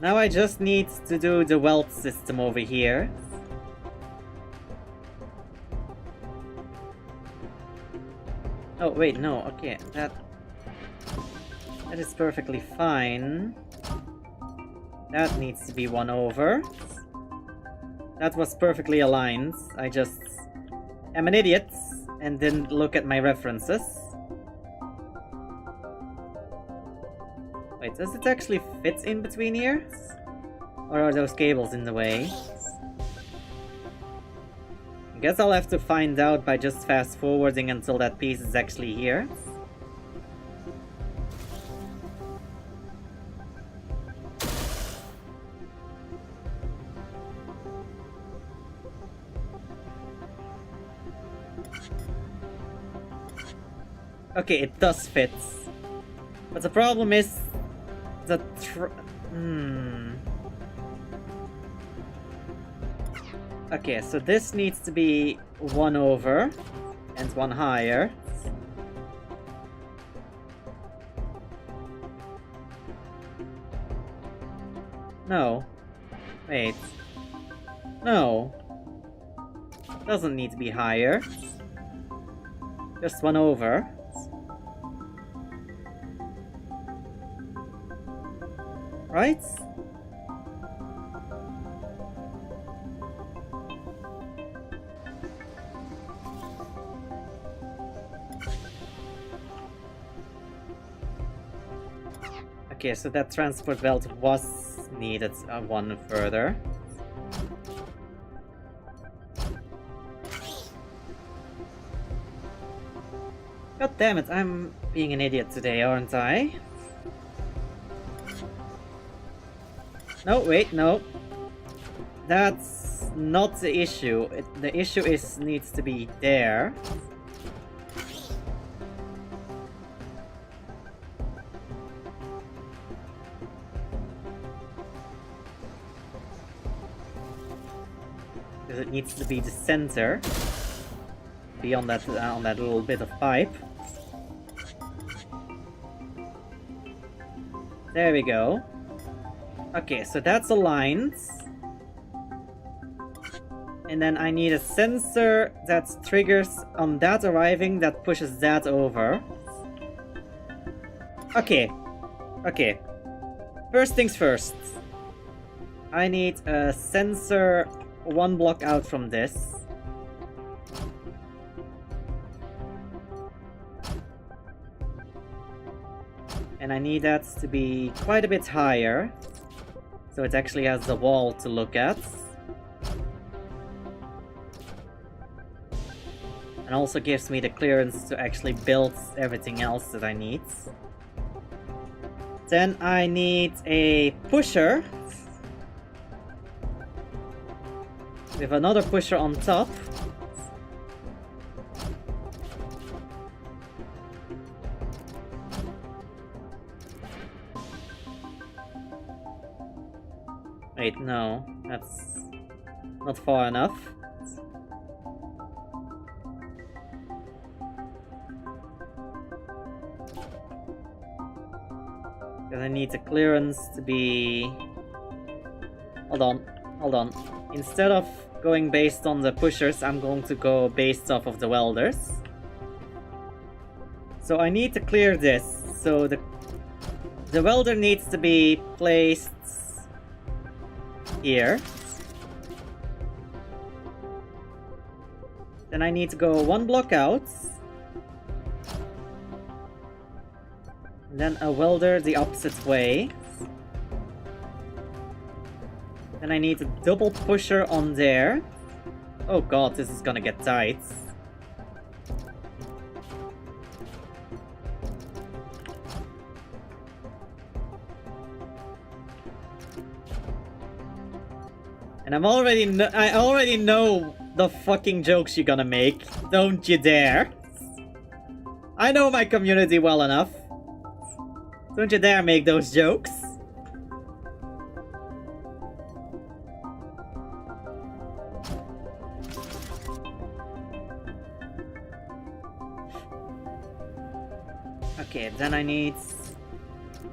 A: Now I just need to do the weld system over here. Oh wait, no, okay, that is perfectly fine. That needs to be one over. That was perfectly aligned. I just am an idiot and didn't look at my references. Wait, does it actually fit in between here? Or are those cables in the way? I guess I'll have to find out by just fast forwarding until that piece is actually here. Okay, it does fit. But the problem is the Okay, so this needs to be 1 over and 1 higher. No. Wait. No. Doesn't need to be higher. Just 1 over. Right? Okay, so that transport belt was needed 1 further. God damn it, I'm being an idiot today, aren't I? No, wait, no. That's not the issue. The issue needs to be there. Because it needs to be the center. Beyond that, on that little bit of pipe. There we go. Okay, so that's aligned. And then I need a sensor that triggers on that arriving that pushes that over. Okay. Okay. First things first. I need a sensor 1 block out from this. And I need that to be quite a bit higher. So it actually has the wall to look at. And also gives me the clearance to actually build everything else that I need. Then I need a pusher. With another pusher on top. Wait, no, that's not far enough. Because I need the clearance to be... Hold on, hold on. Instead of going based on the pushers, I'm going to go based off of the welders. So I need to clear this. So the welder needs to be placed here. Then I need to go 1 block out. And then a welder the opposite way. Then I need a double pusher on there. Oh god, this is gonna get tight. And I already know the fucking jokes you're gonna make. Don't you dare. I know my community well enough. Don't you dare make those jokes. Okay, then I need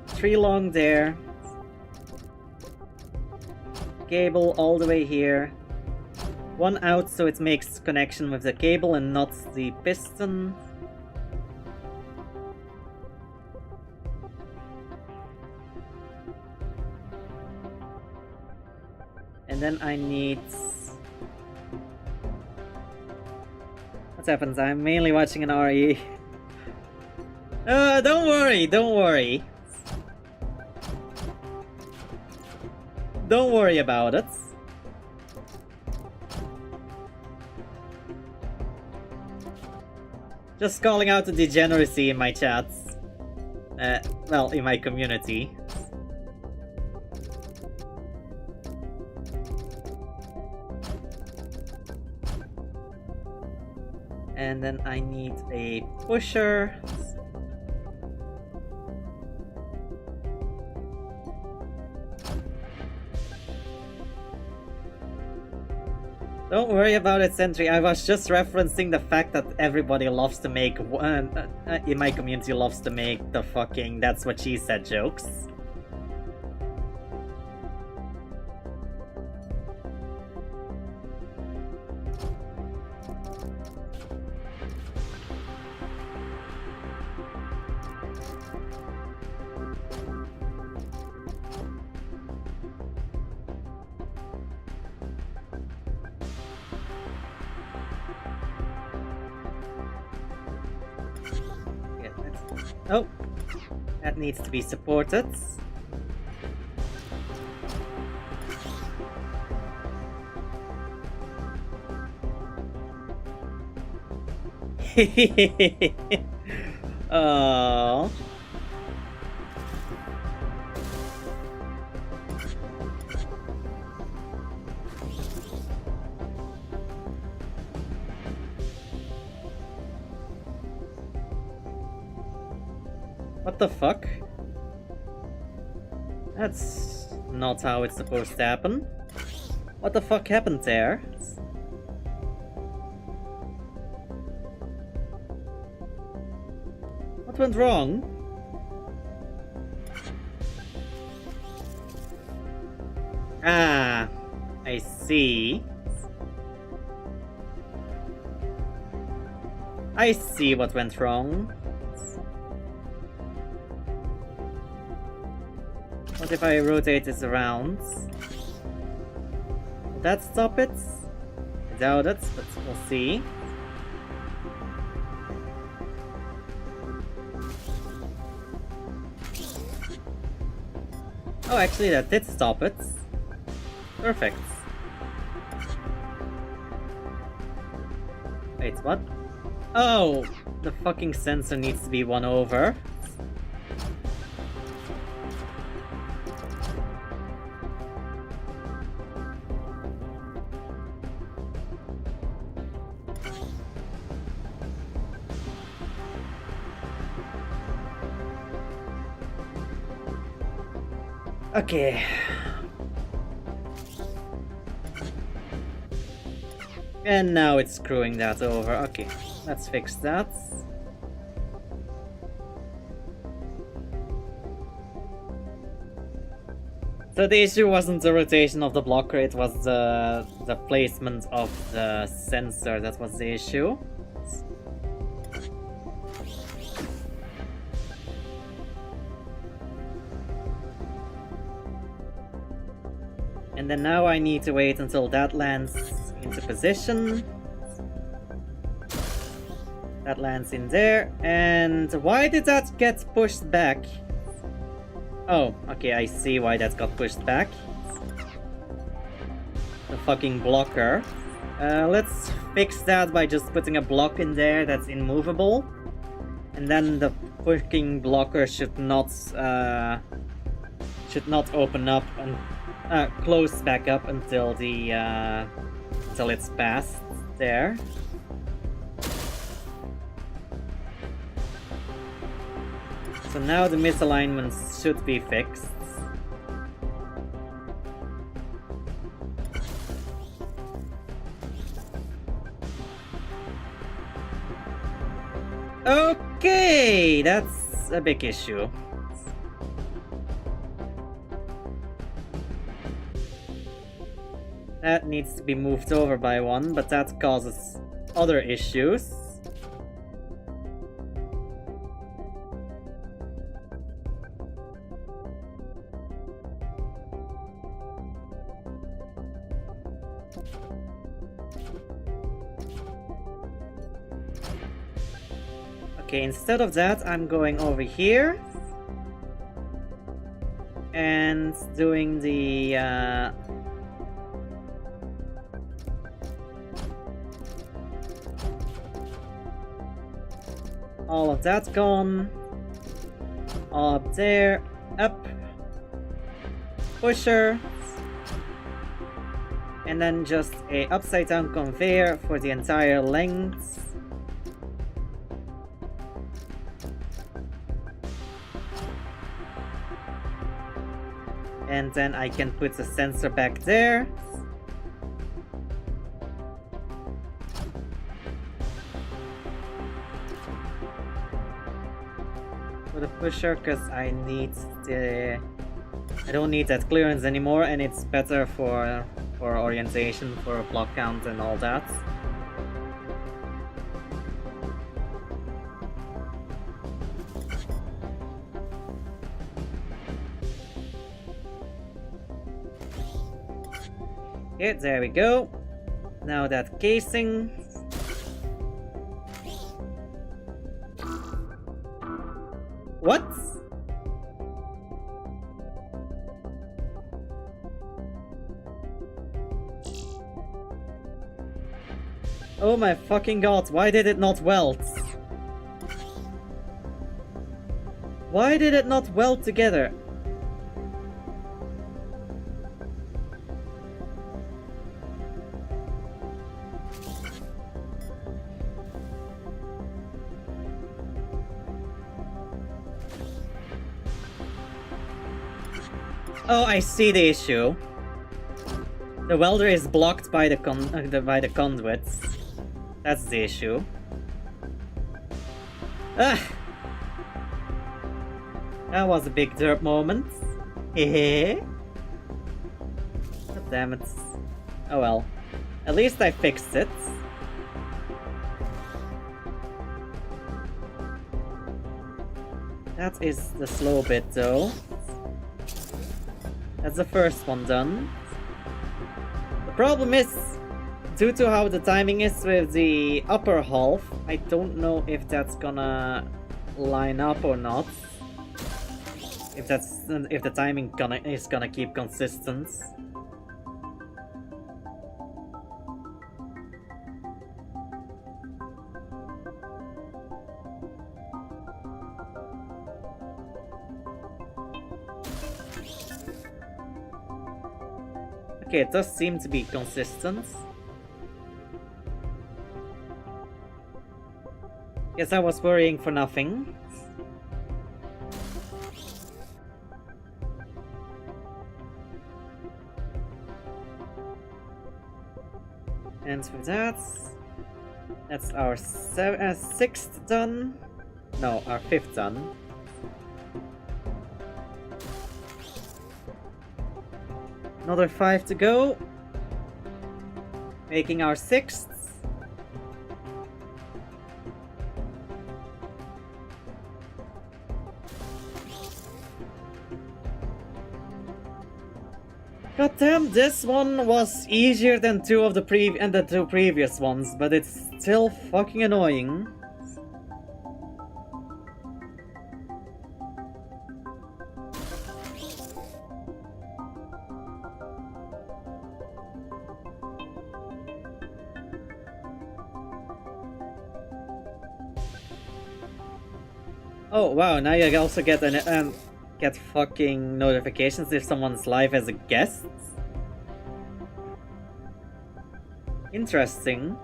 A: 3 long there. Cable all the way here. 1 out so it makes connection with the cable and not the piston. And then I need... What happens? I'm mainly watching an RE. Don't worry, don't worry. Don't worry about it. Just calling out the degeneracy in my chats. Well, in my community. And then I need a pusher. Don't worry about it, Sentry. I was just referencing the fact that everybody loves to make in my community loves to make the fucking "that's what she said" jokes. Oh, that needs to be supported. Oh. What the fuck? That's not how it's supposed to happen. What the fuck happened there? What went wrong? Ah, I see. I see what went wrong. What if I rotate this around? Will that stop it? I doubt it, but we'll see. Oh, actually that did stop it. Perfect. Wait, what? Oh, the fucking sensor needs to be won over. Okay. And now it's screwing that over. Okay, let's fix that. So the issue wasn't the rotation of the blocker, it was the placement of the sensor that was the issue. And then now I need to wait until that lands into position. That lands in there. And why did that get pushed back? Oh, okay, I see why that got pushed back. The fucking blocker. Let's fix that by just putting a block in there that's immovable. And then the fucking blocker should not open up and close back up until the until it's past there. So now the misalignments should be fixed. Okay, that's a big issue. That needs to be moved over by one, but that causes other issues. Okay, instead of that, I'm going over here. and doing the all of that gone. All up there, up, pusher, and then just a upside down conveyor for the entire length. And then I can put the sensor back there. For the pusher, because I don't need that clearance anymore, and it's better for orientation, for block count and all that. Okay, there we go. Now that casing. What? Oh my fucking god, why did it not weld? Why did it not weld together? Oh, I see the issue. The welder is blocked by the conduits. That's the issue. Ah! That was a big derp moment. Hehe. God damn it. Oh well. At least I fixed it. That is the slow bit though. That's the first one done. The problem is, due to how the timing is with the upper half, I don't know if that's gonna line up or not. If the timing is gonna keep consistent. Okay, it does seem to be consistent. Guess I was worrying for nothing. And for that, that's our sixth done. No, our fifth done. Another 5 to go. Making our sixth. God damn, this one was easier than the two previous ones, but it's still fucking annoying. Oh wow, now you also get get fucking notifications if someone's live as a guest. Interesting.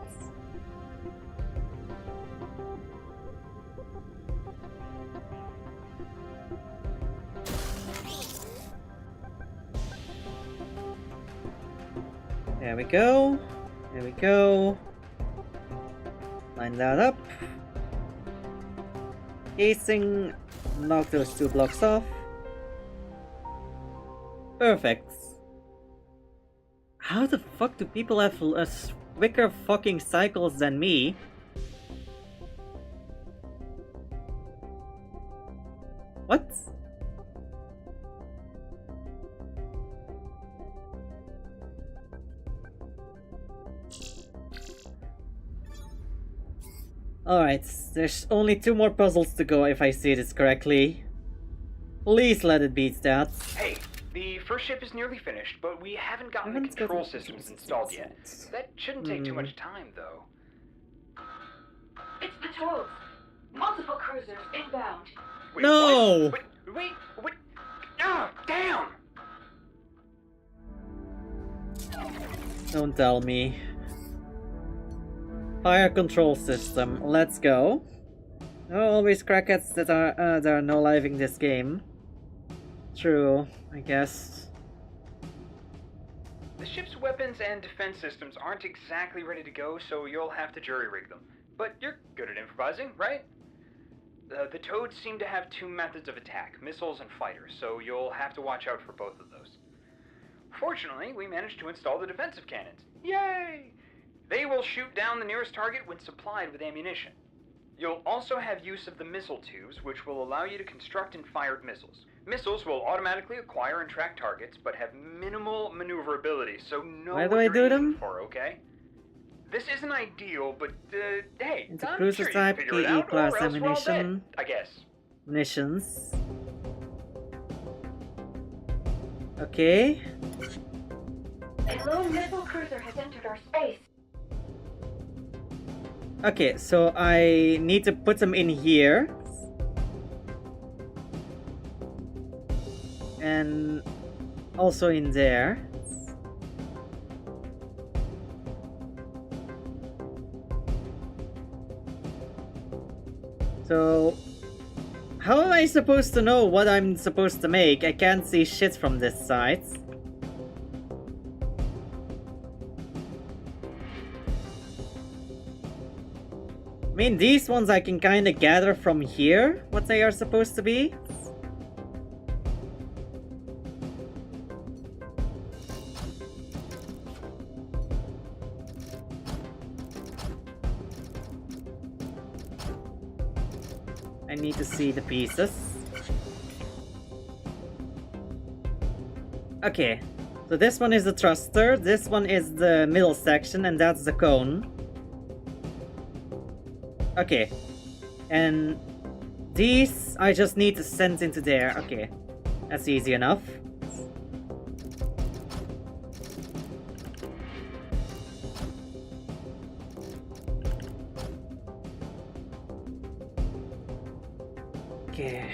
A: There we go. There we go. Line that up. Casing, knock those 2 blocks off. Perfect. How the fuck do people have quicker fucking cycles than me? What? Alright, there's only 2 more puzzles to go if I see this correctly. Please let it beat that.
B: Hey, the first ship is nearly finished, but we haven't gotten the control systems installed yet. That shouldn't take too much time, though.
C: It's patrols. Multiple cruisers inbound.
B: Wait,
A: No!
B: What? Wait. Ah, damn!
A: Don't tell me. Fire control system. Let's go. There are always crackheads that are no live in this game. True, I guess.
B: The ship's weapons and defense systems aren't exactly ready to go, so you'll have to jury-rig them. But you're good at improvising, right? The Toads seem to have two methods of attack, missiles and fighters, so you'll have to watch out for both of those. Fortunately, we managed to install the defensive cannons. Yay! They will shoot down the nearest target when supplied with ammunition. You'll also have use of the missile tubes, which will allow you to construct and fire missiles. Missiles will automatically acquire and track targets, but have minimal maneuverability, so know
A: Why do
B: what
A: I
B: you're
A: do
B: aiming
A: them?
B: for, okay? This isn't ideal, but hey,
A: It's a
B: I'm
A: cruiser
B: sure you
A: type,
B: can figure it
A: PE
B: out,
A: class
B: or else we're all dead,
A: ammunition.
B: I guess.
A: Missions. Okay.
C: A lone missile cruiser has entered our space.
A: Okay, so I need to put them in here. And also in there. So, how am I supposed to know what I'm supposed to make? I can't see shit from this side. I mean, these ones I can kind of gather from here what they are supposed to be. I need to see the pieces. Okay, so this one is the thruster, this one is the middle section, and that's the cone. Okay, and these I just need to send into there. Okay, that's easy enough. Okay.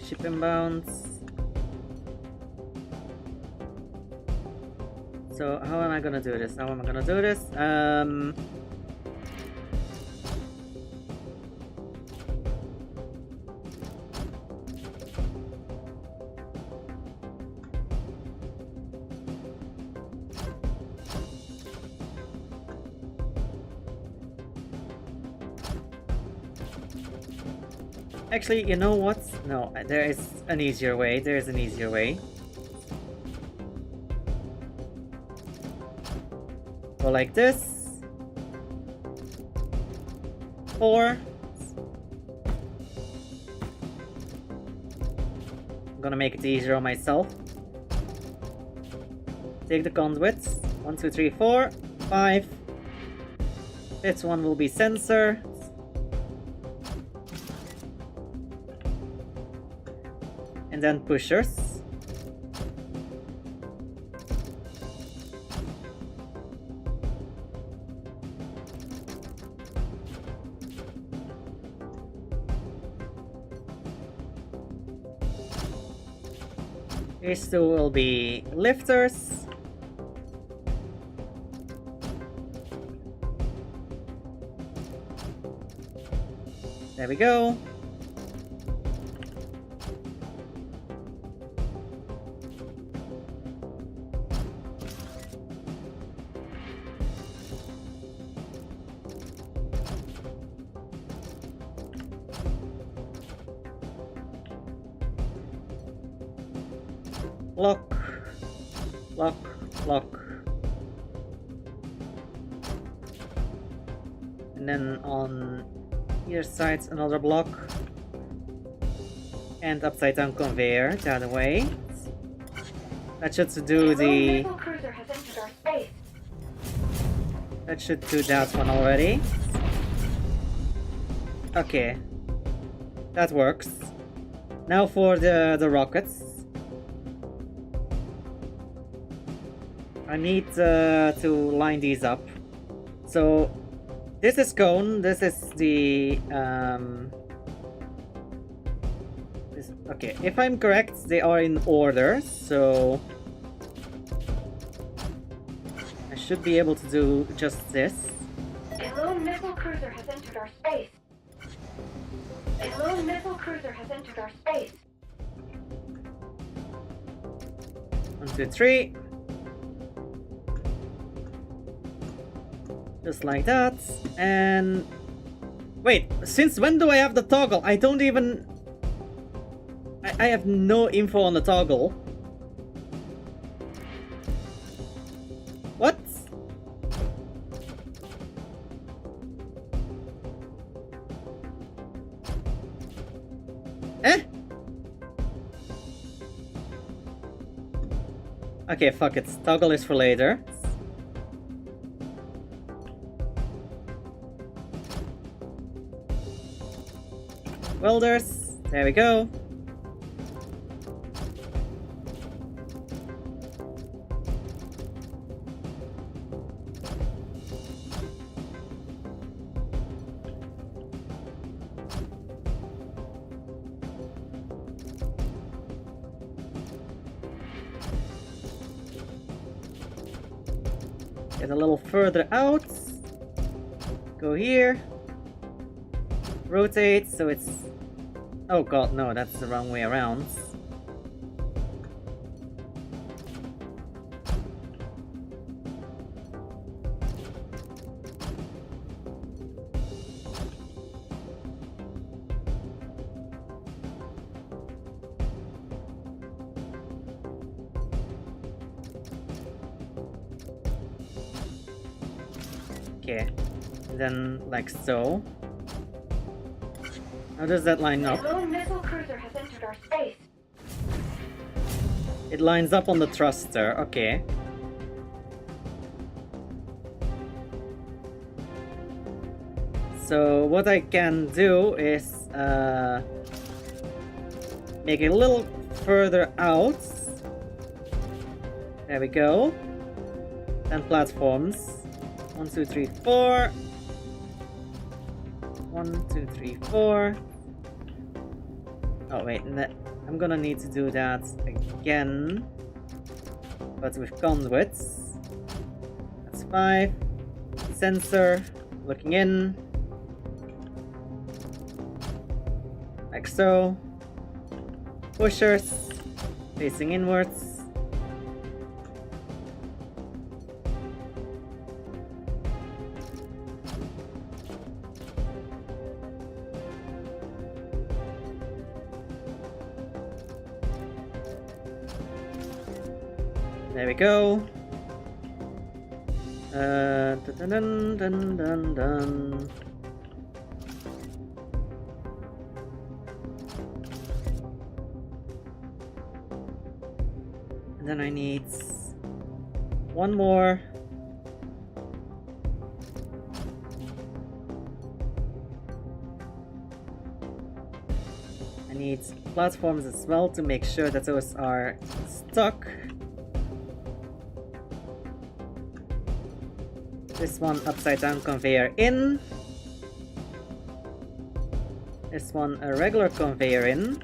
A: Ship inbounds. So how am I gonna do this? How am I gonna do this? Actually, you know what? No, there is an easier way. There is an easier way. Go like this. 4. I'm gonna make it easier on myself. Take the conduits. 1, 2, 3, 4, 5. This one will be sensor. And then pushers. These two will be lifters. There we go. Lock. Lock. block. And then on either side another block. And upside down conveyor the other way. That should do the...
C: Missile cruiser has entered our space.
A: That should do that one already. Okay. That works. Now for the rockets. I need to line these up. So this is cone, this is the okay, if I'm correct, they are in order, so I should be able to do just this.
C: A lone missile cruiser has entered our space. A lone missile cruiser has entered our space.
A: 1, 2, 3. Just like that. And wait, since when do I have the toggle? I don't even... I have no info on the toggle. What? Eh? Okay, fuck it. Toggle is for later. Welders. There we go. Get a little further out. Go here. Rotate so it's... Oh god, no, that's the wrong way around. Okay, and then like so. How does that line up?
C: A lone missile cruiser has entered our space.
A: It lines up on the thruster, okay. So what I can do is make it a little further out. There we go. 10 platforms. 1, 2, 3, 4. 1, 2, 3, 4. Oh wait, I'm gonna need to do that again, but with conduits. That's 5. Sensor, looking in. Like so. Pushers, facing inwards. There we go. Dun, dun, dun, dun, dun. And then I need one more. I need platforms as well to make sure that those are stuck. This one upside down conveyor in. This one a regular conveyor in.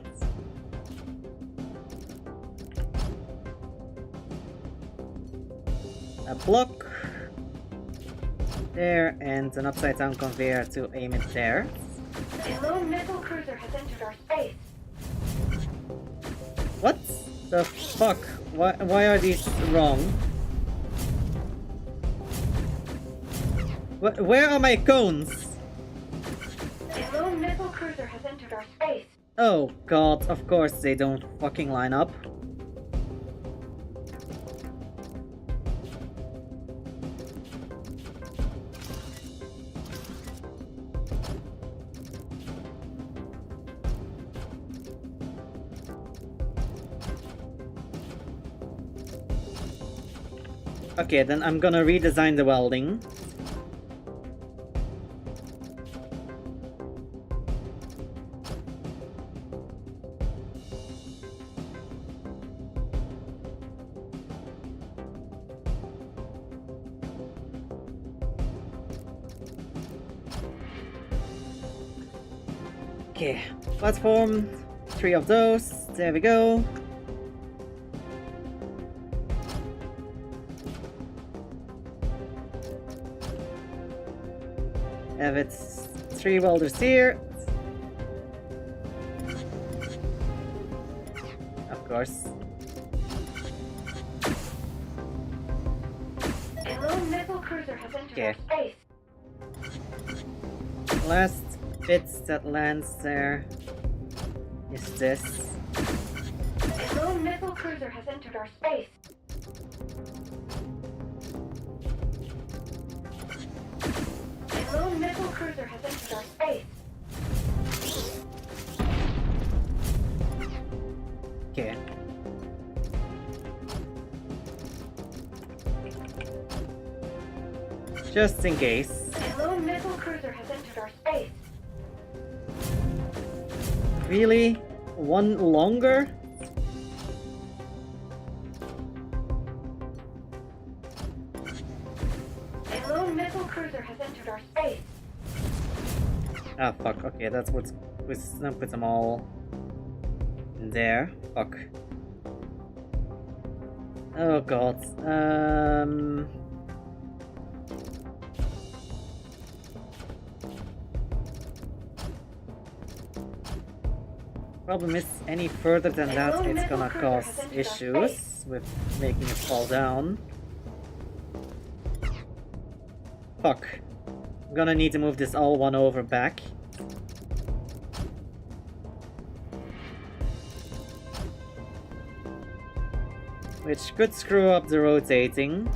A: A block there and an upside down conveyor to aim it there.
C: A lone missile cruiser has entered our space.
A: What the fuck? Why are these wrong? Where are my cones?
C: A lone missile cruiser has entered our space.
A: Oh god, of course they don't fucking line up. Okay, then I'm gonna redesign the welding. Okay, platform, 3 of those, there we go. Have it 3 welders here. Of course.
C: A lone missile cruiser has entered our space.
A: Last bit that lands there is this.
C: A lone missile cruiser has entered our space. A lone missile cruiser has entered our space.
A: Okay. Just in case.
C: A lone missile cruiser has entered our space.
A: Really? One longer?
C: A lone missile cruiser has entered our space.
A: Ah, fuck. Okay, that's what's... Let's not put them all in there. Fuck. Oh god. Problem is, any further than that, it's gonna cause issues with making it fall down. Fuck. I'm gonna need to move this all one over back. Which could screw up the rotating.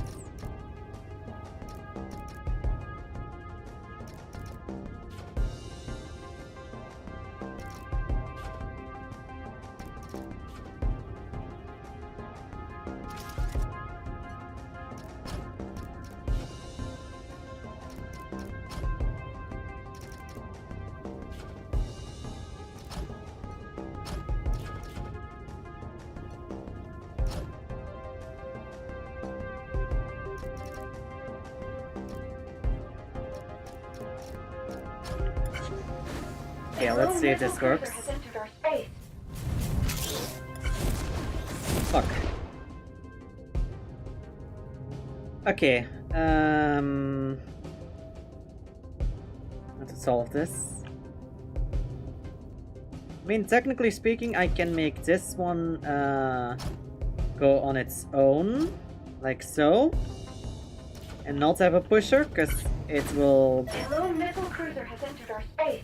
A: Okay, let's see if this works. Fuck. Okay, how to solve this? I mean, technically speaking, I can make this one go on its own, like so, and not have a pusher, because it will...
C: A lone missile cruiser has entered our space.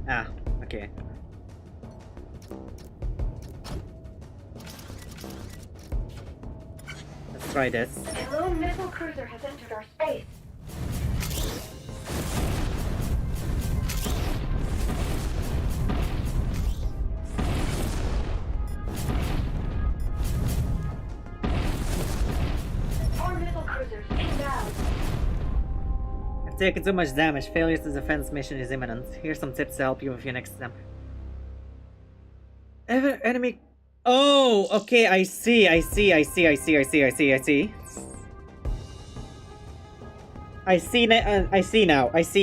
A: Ah, okay. Let's try this.
C: A lone missile cruiser has entered our space. Four missile cruisers inbound.
A: I've taken too much damage. Failure to defense mission is imminent. Here's some tips to help you with your next attempt. Enemy... Oh, okay, I see. I see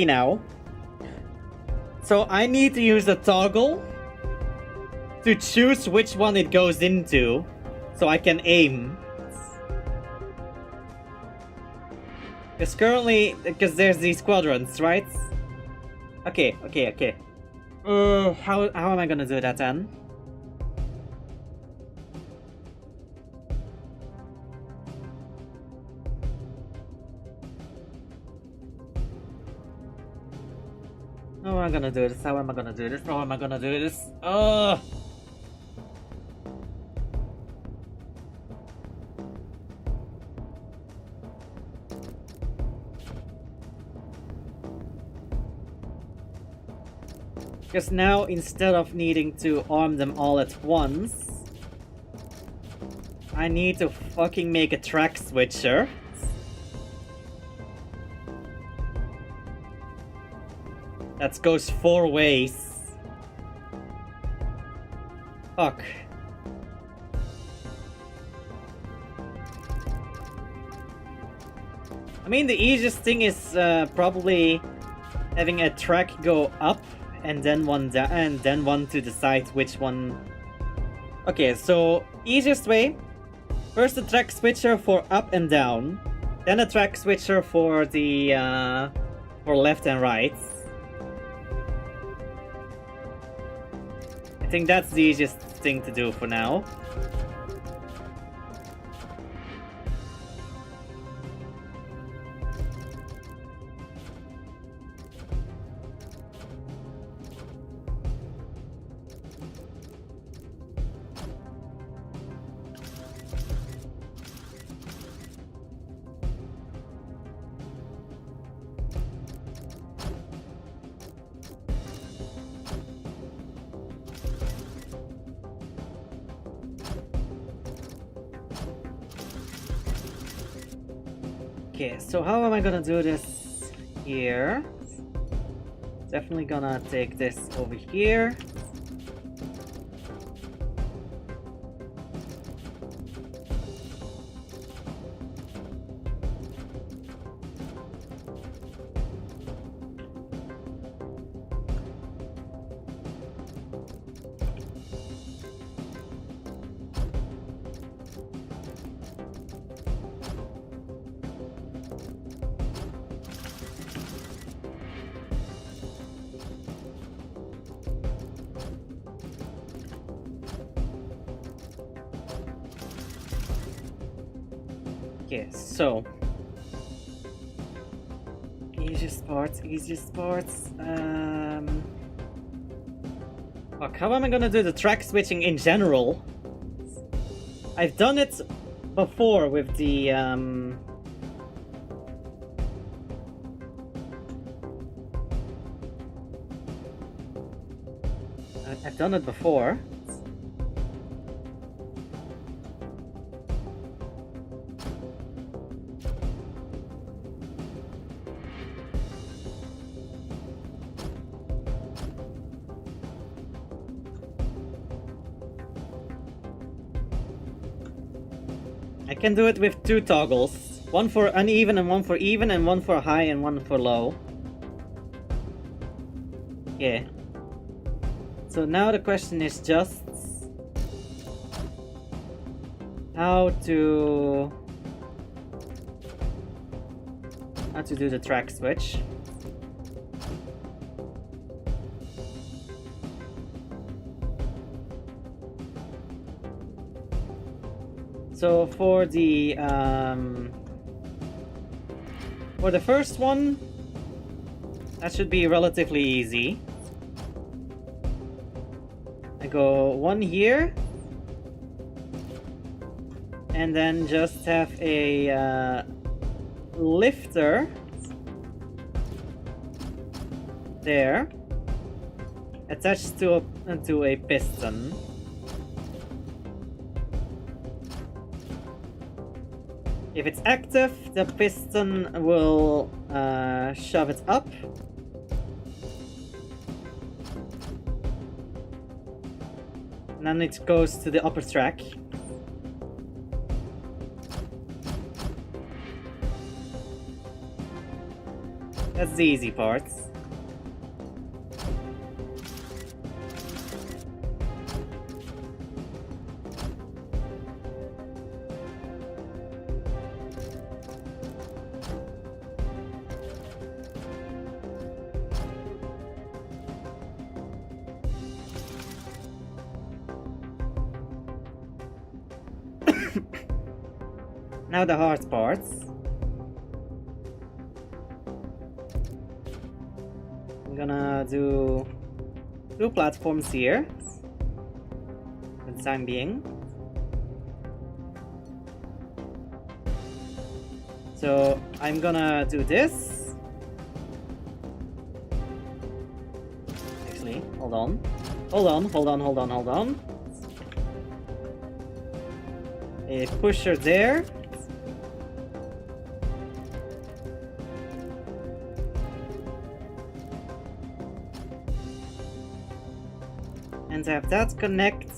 A: now. So I need to use a toggle to choose which one it goes into, so I can aim. Because currently, because there's these quadrants, right? Okay. How am I gonna do that then? How am I gonna do this? How am I gonna do this? How am I gonna do this? Ugh! Because now, instead of needing to arm them all at once, I need to fucking make a track switcher. That goes 4 ways. Fuck. I mean, the easiest thing is probably having a track go up and then one down, and then one to decide which one. Okay, so easiest way: first a track switcher for up and down, then a track switcher for the for left and right. I think that's the easiest thing to do for now. Okay, so how am I gonna do this here? Definitely gonna take this over here. Okay, so easiest parts. Fuck, how am I gonna do the track switching in general? I've done it before with the I've done it before. I can do it with 2 toggles. One for uneven and one for even, and one for high and one for low. Yeah. So now the question is just how to do the track switch. So for the first one, that should be relatively easy. I go one here, and then just have a lifter there attached to a piston. If it's active, the piston will shove it up. And then it goes to the upper track. That's the easy part. Now the hard parts. I'm gonna do 2 platforms here for the time being. So I'm gonna do this. Actually, hold on. a pusher there. And have that connect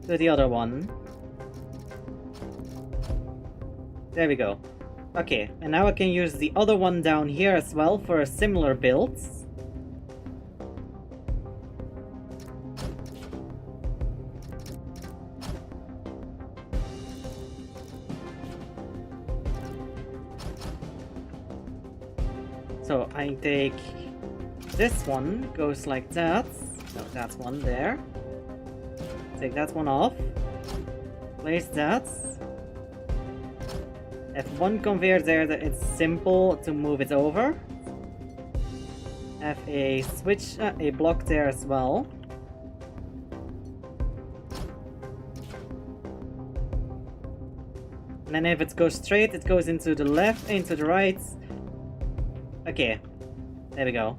A: to the other one. There we go. Okay, and now I can use the other one down here as well for a similar build. So I take this one, goes like that. No, that's one there. Take that one off. Place that. Have one conveyor there that it's simple to move it over. Have a switch, a block there as well. And then if it goes straight, it goes into the left, into the right. Okay, there we go.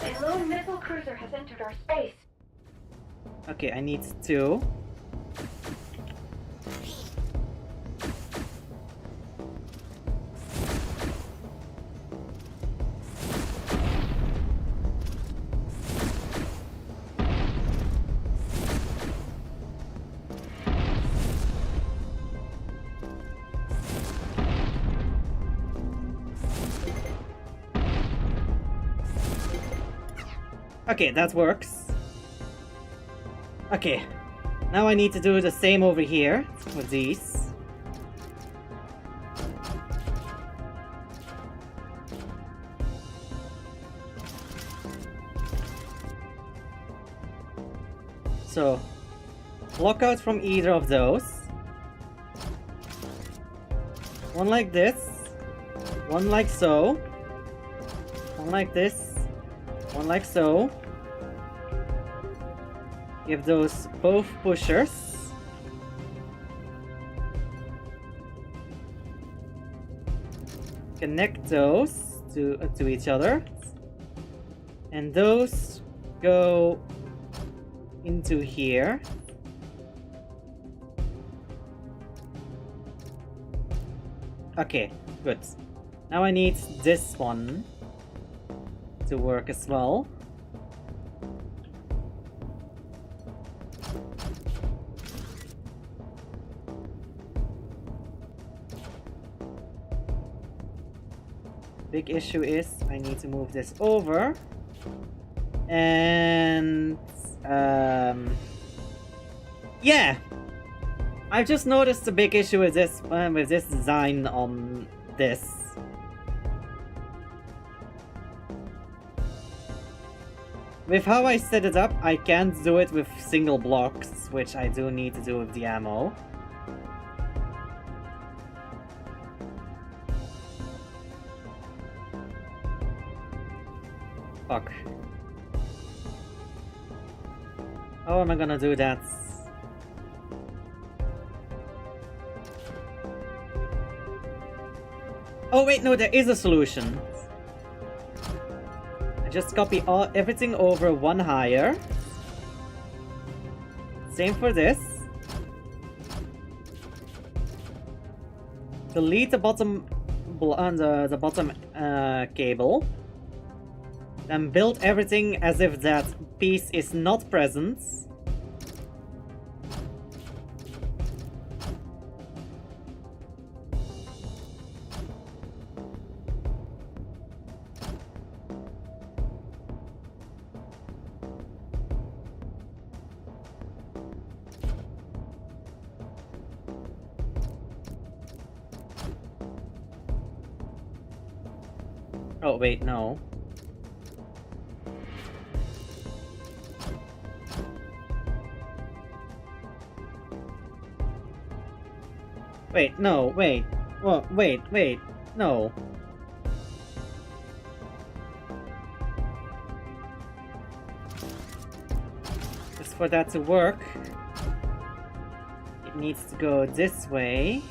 C: A lone missile cruiser has entered our space.
A: Okay, I need two. Okay, that works. Okay, now I need to do the same over here with these. So, block out from either of those. One like this, one like so, one like this, one like so. Give those both pushers. Connect those to each other. And those go into here. Okay, good. Now I need this one to work as well. Big issue is I need to move this over, and yeah, I've just noticed a big issue with this design on this. With how I set it up, I can't do it with single blocks, which I do need to do with the ammo. Fuck. How am I gonna do that? Oh wait, no, there is a solution. I just copy everything over one higher. Same for this. Delete the bottom cable. Then build everything as if that piece is not present. Oh wait, no. Wait, no, wait. Well, wait, no. Just for that to work, it needs to go this way.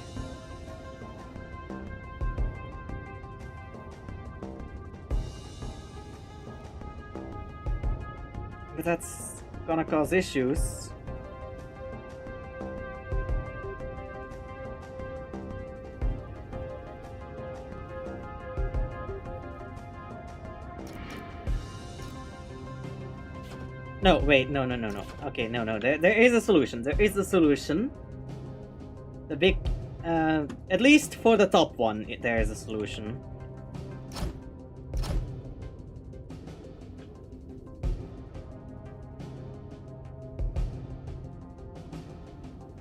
A: But that's gonna cause issues. No, wait, no. Okay, no. There is a solution. There is a solution. The big, at least for the top one, there is a solution.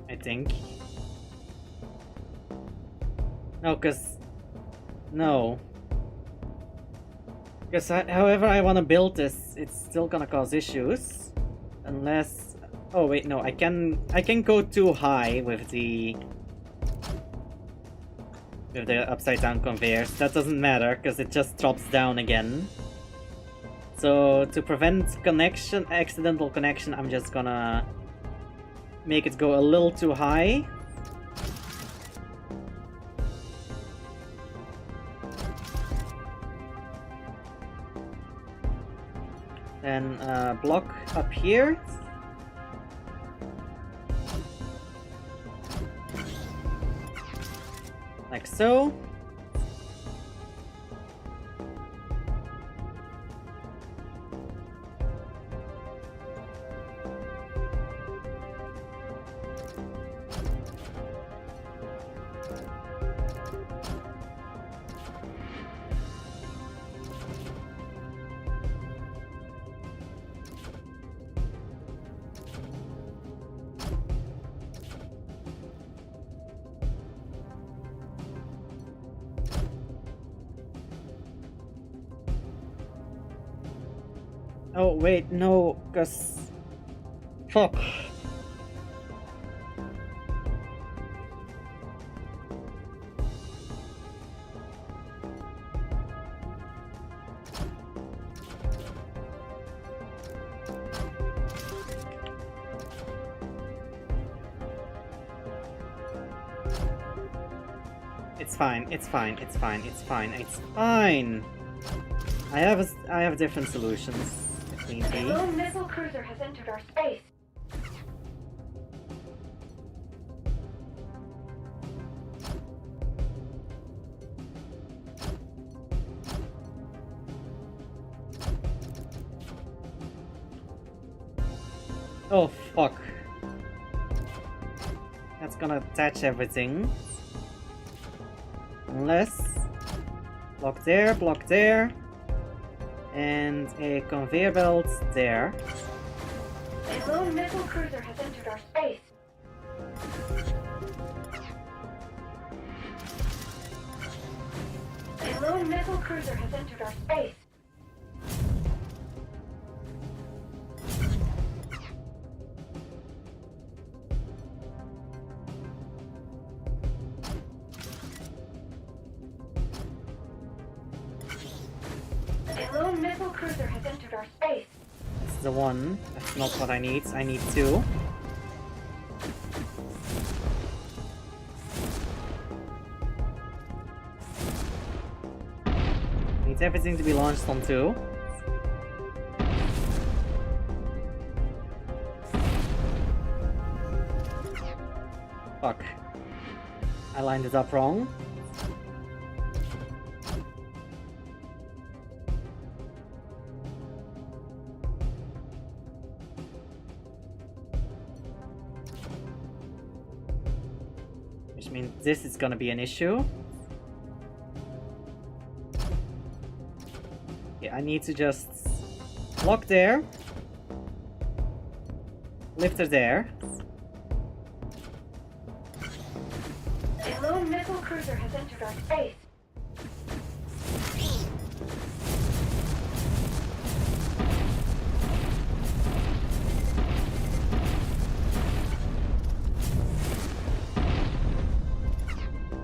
A: I think. No. Because however I want to build this, it's still gonna cause issues. Unless... Oh wait, no, I can go too high with the upside down conveyors. That doesn't matter, because it just drops down again. So to prevent accidental connection, I'm just gonna make it go a little too high. Then block up here. Like so. Oh wait, no, cause... Fuck. It's fine. I have different solutions.
C: A lone missile cruiser has entered our space.
A: Oh fuck. That's gonna attach everything. Unless... block there. And a conveyor belt there.
C: A lone missile cruiser has entered our space. A lone missile cruiser has entered our space. A lone missile cruiser has entered our space.
A: That's the one. That's not what I need. I need two. Needs everything to be launched on two. Fuck. I lined it up wrong. Which means this is gonna be an issue. Yeah, I need to just block there. Lifter there.
C: A lone missile cruiser has entered our space.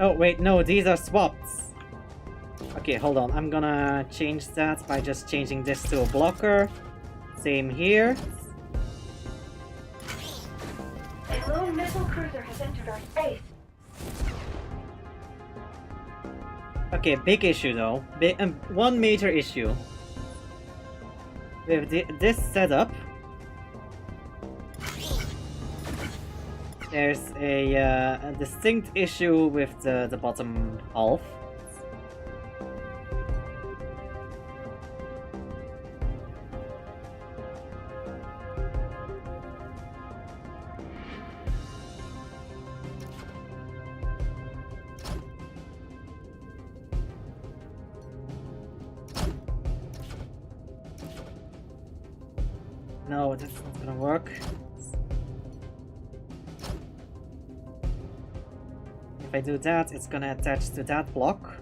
A: Oh wait, no, these are swapped. Okay, hold on. I'm gonna change that by just changing this to a blocker. Same here.
C: A lone missile cruiser has entered our space.
A: Okay, big issue though. One major issue. With this setup, There's a distinct issue with the bottom half. No, that's not gonna work. If I do that, it's gonna attach to that block.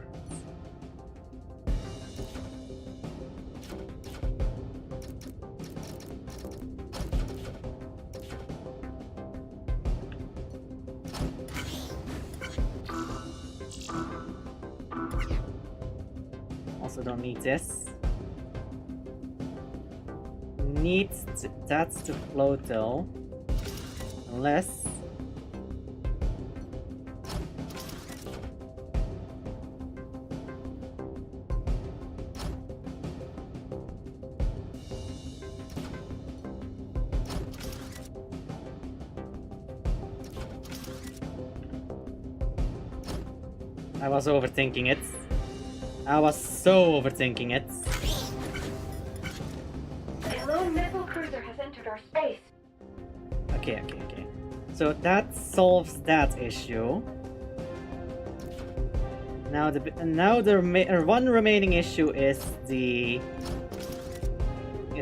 A: Also don't need this. Need that to float though. Unless... I was overthinking it. I was so overthinking it.
C: A lone missile cruiser has entered our space.
A: Okay. So that solves that issue. Now the one remaining issue is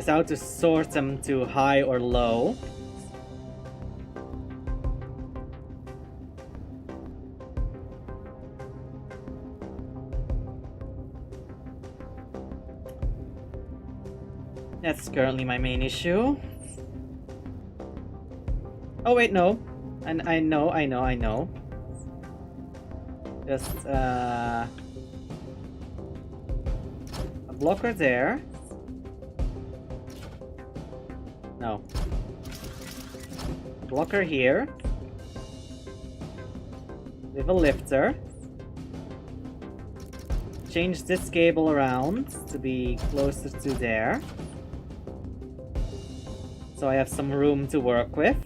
A: how to sort them to high or low. That's currently my main issue. Oh wait, no. And I know. Just a blocker there. No. Blocker here. With a lifter. Change this cable around to be closer to there. So I have some room to work with.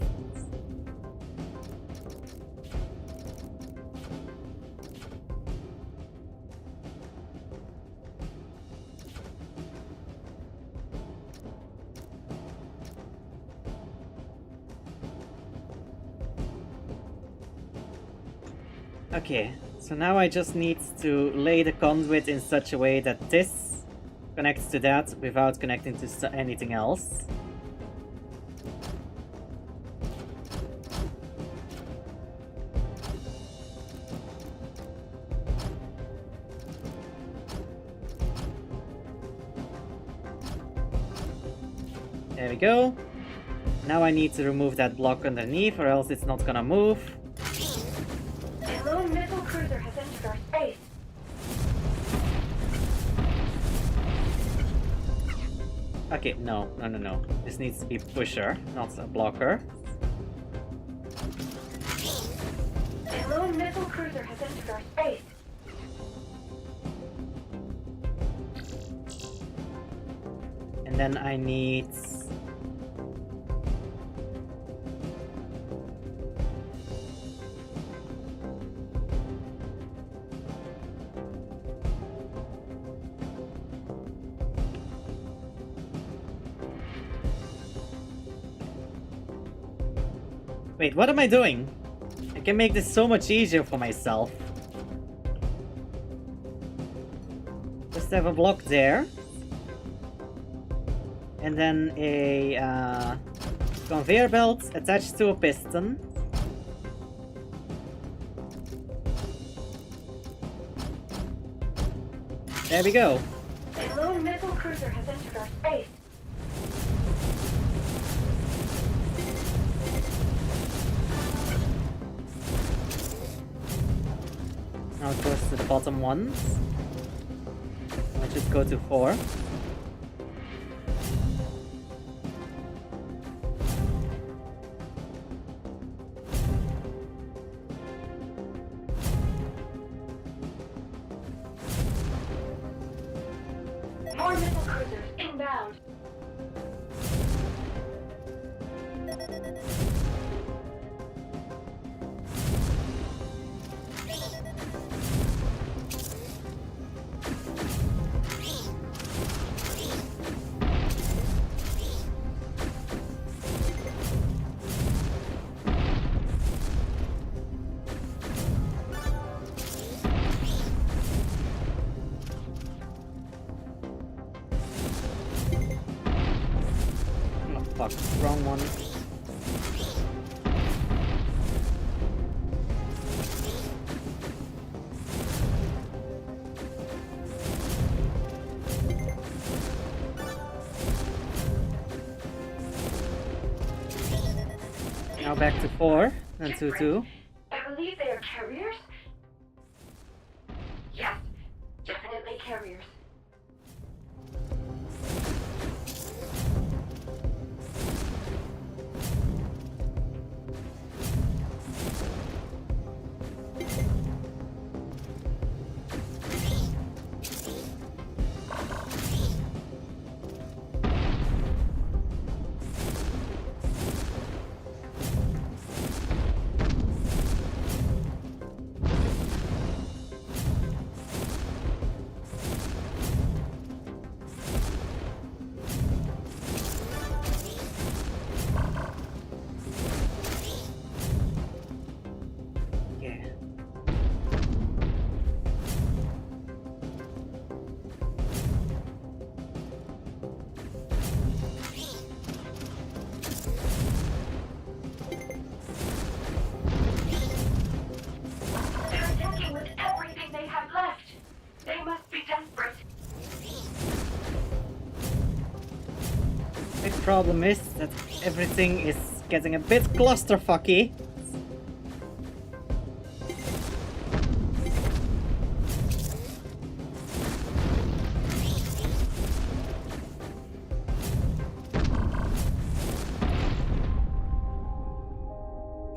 A: Okay, so now I just need to lay the conduit in such a way that this connects to that without connecting to anything else. There we go. Now I need to remove that block underneath or else it's not gonna move.
C: A lone missile cruiser has entered our space.
A: Okay, no. This needs to be pusher, not a blocker.
C: A lone missile cruiser has entered our space.
A: And then I need... Wait, what am I doing? I can make this so much easier for myself. Just have a block there. And then a conveyor belt attached to a piston. There we go.
C: A lone missile cruiser has entered our space.
A: Now it goes to the bottom ones. Let's just go to 4.
C: More missile cruisers inbound.
A: Fuck, wrong one. Now back to 4 and 2-2.
C: I believe they are carriers? Yes, definitely carriers.
A: Yeah.
C: They're attacking with everything they have left. They must be desperate.
A: Big problem is that everything is getting a bit clusterfucky.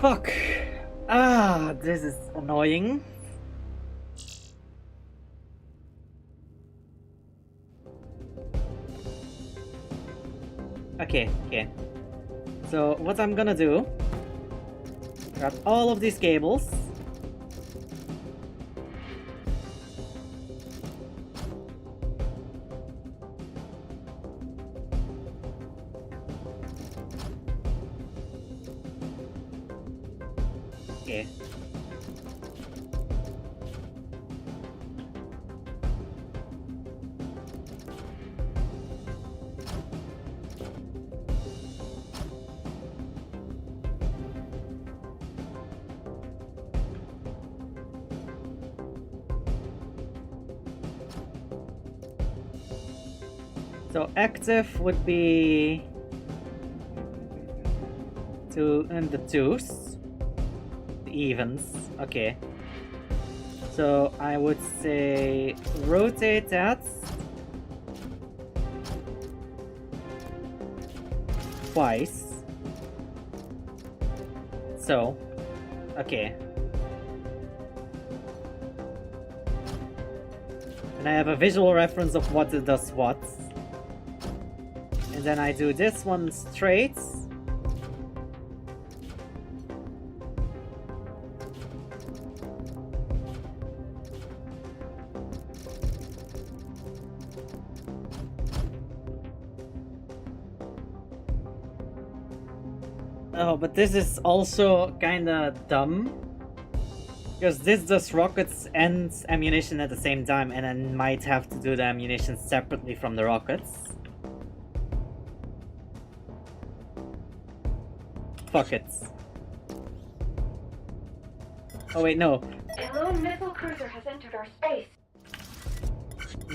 A: Fuck. Ah, this is annoying. Okay. So what I'm gonna do, grab all of these cables. Okay. So active would be two and the twos, the evens. Okay. So I would say rotate that twice. So, okay. And I have a visual reference of what it does what. And then I do this one straight. Oh, but this is also kinda dumb. Because this does rockets and ammunition at the same time, and I might have to do the ammunition separately from the rockets. Fuck it. Oh wait, no.
C: A lone missile cruiser has entered our space.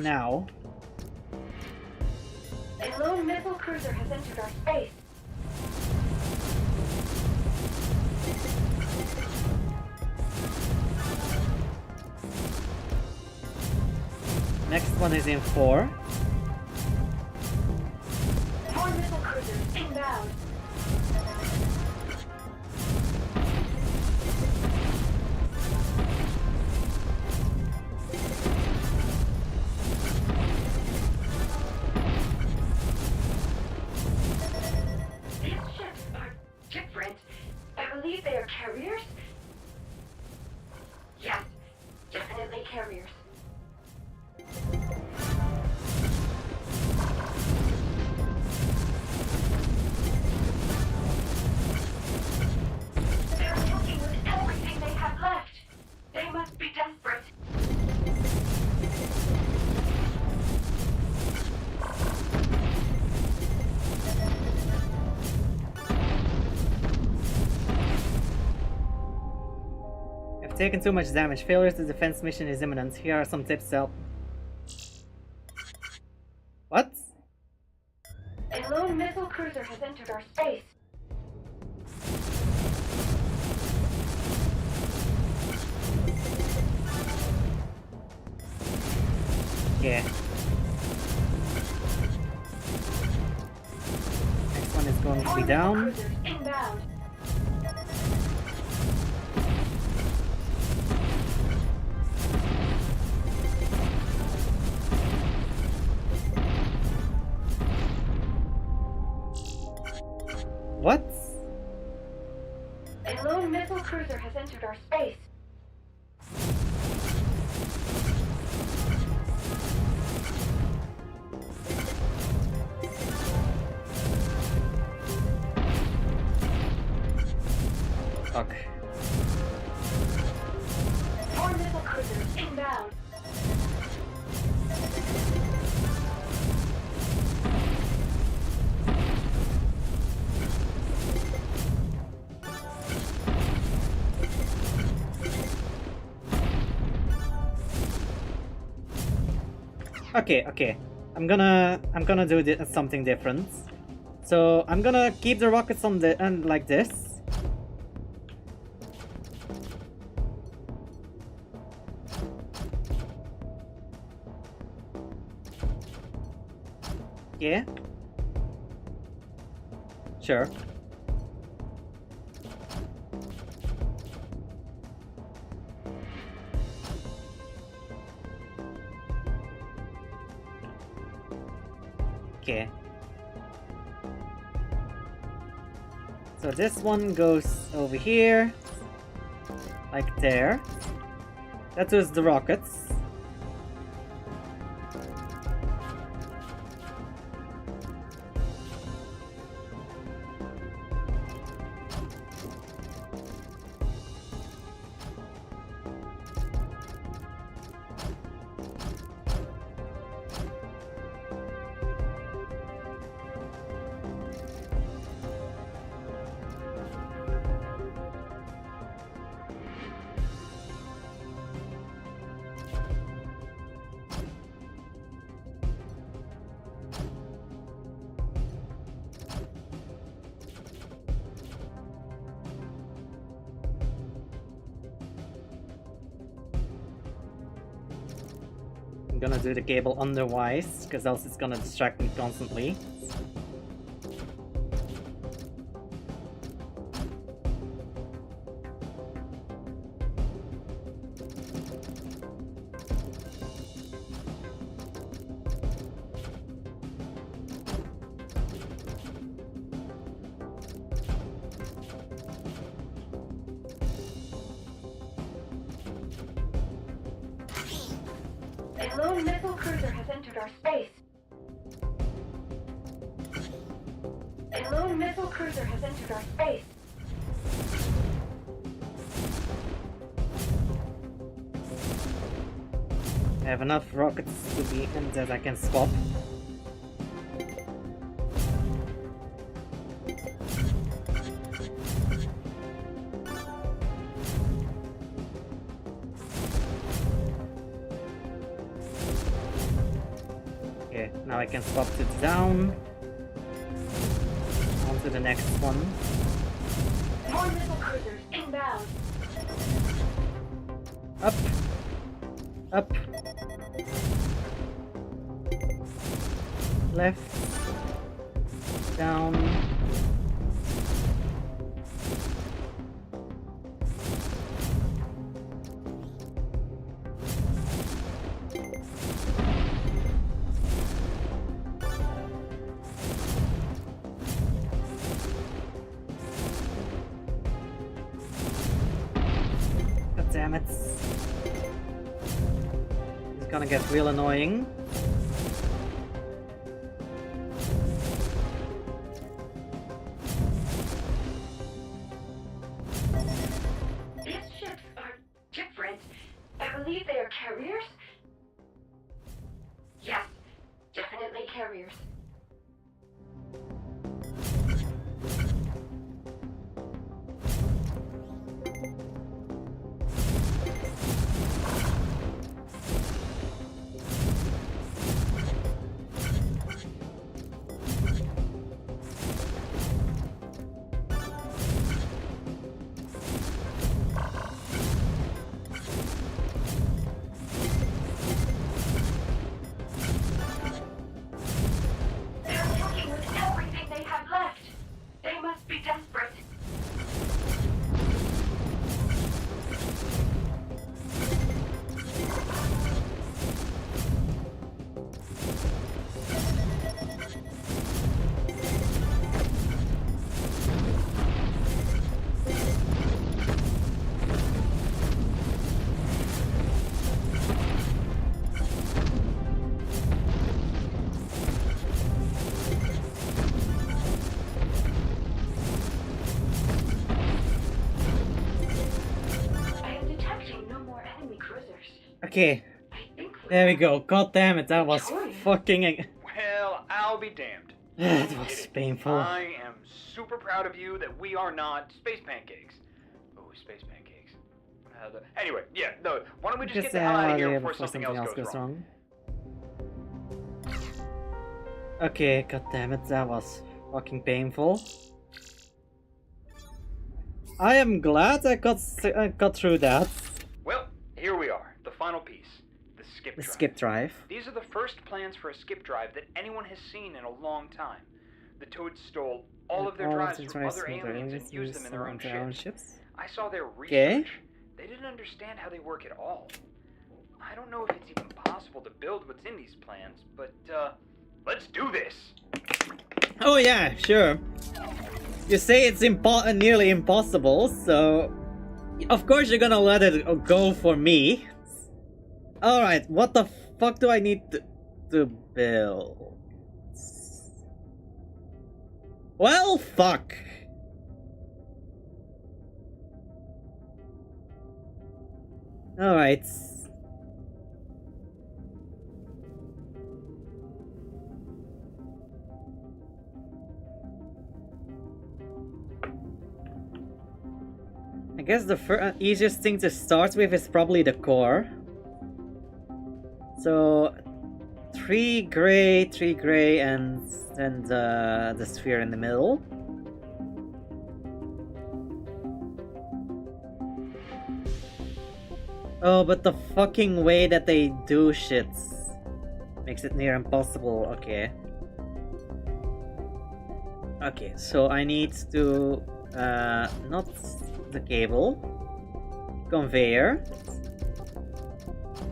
A: Now.
C: A lone missile cruiser has entered our space.
A: Next one is in 4.
C: 4 missile cruisers inbound. These ships are different. I believe they are carriers? Yes, definitely carriers. They're attacking with everything they have left. They must be desperate.
A: taken too much damage. Failure to defense mission is imminent. Here are some tips to help. What?
C: A lone missile cruiser has entered our space.
A: Yeah. Next one is going to be down.
C: Cruisers inbound.
A: What?
C: A lone missile cruiser has entered our space.
A: Fuck.
C: More missile cruisers inbound.
A: Okay. I'm gonna do something different. So I'm gonna keep the rockets on the end like this. Yeah. Sure. Okay. So this one goes over here, like there. That was the rockets. I'm gonna do the cable underwise, because else it's gonna distract me constantly.
C: A lone missile cruiser has entered our space. A lone missile cruiser has entered our space.
A: I have enough rockets to be in that I can swap. Okay, now I can swap it down. On to the next one.
C: More missile cruisers inbound.
A: Up. Up. Left. Down. God damn it. It's gonna get real annoying.
C: These ships are different. I believe they are carriers? Yes, definitely carriers.
A: Okay,
C: I think
A: there we go. God damn it, that was
C: Joy.
A: fucking...
B: Well, I'll be damned.
A: That
B: We
A: was
B: did it.
A: painful.
B: I am super proud of you that we are not space pancakes. Oh, space pancakes. Anyway, yeah, no. Why don't we just get the hell out of here before something else goes wrong?
A: Okay, god damn it, that was fucking painful. I am glad I got through that.
B: Well, here we are, the final piece, the skip
A: The
B: drive.
A: skip drive.
B: These are the first plans for a skip drive that anyone has seen in a long time. The Toads stole all of their drives from other aliens and used them in their own ships. I saw their research.
A: Okay.
B: They didn't understand how they work at all. I don't know if it's even possible to build what's in these plans, but let's do this.
A: Oh yeah, sure. You say it's nearly impossible, so of course you're gonna let it go for me. Alright, what the fuck do I need to build? Well, fuck. Alright. I guess the easiest thing to start with is probably the core. So, 3 gray, and then the sphere in the middle. Oh, but the fucking way that they do shit makes it near impossible. Okay. Okay, so I need to not the cable, conveyor,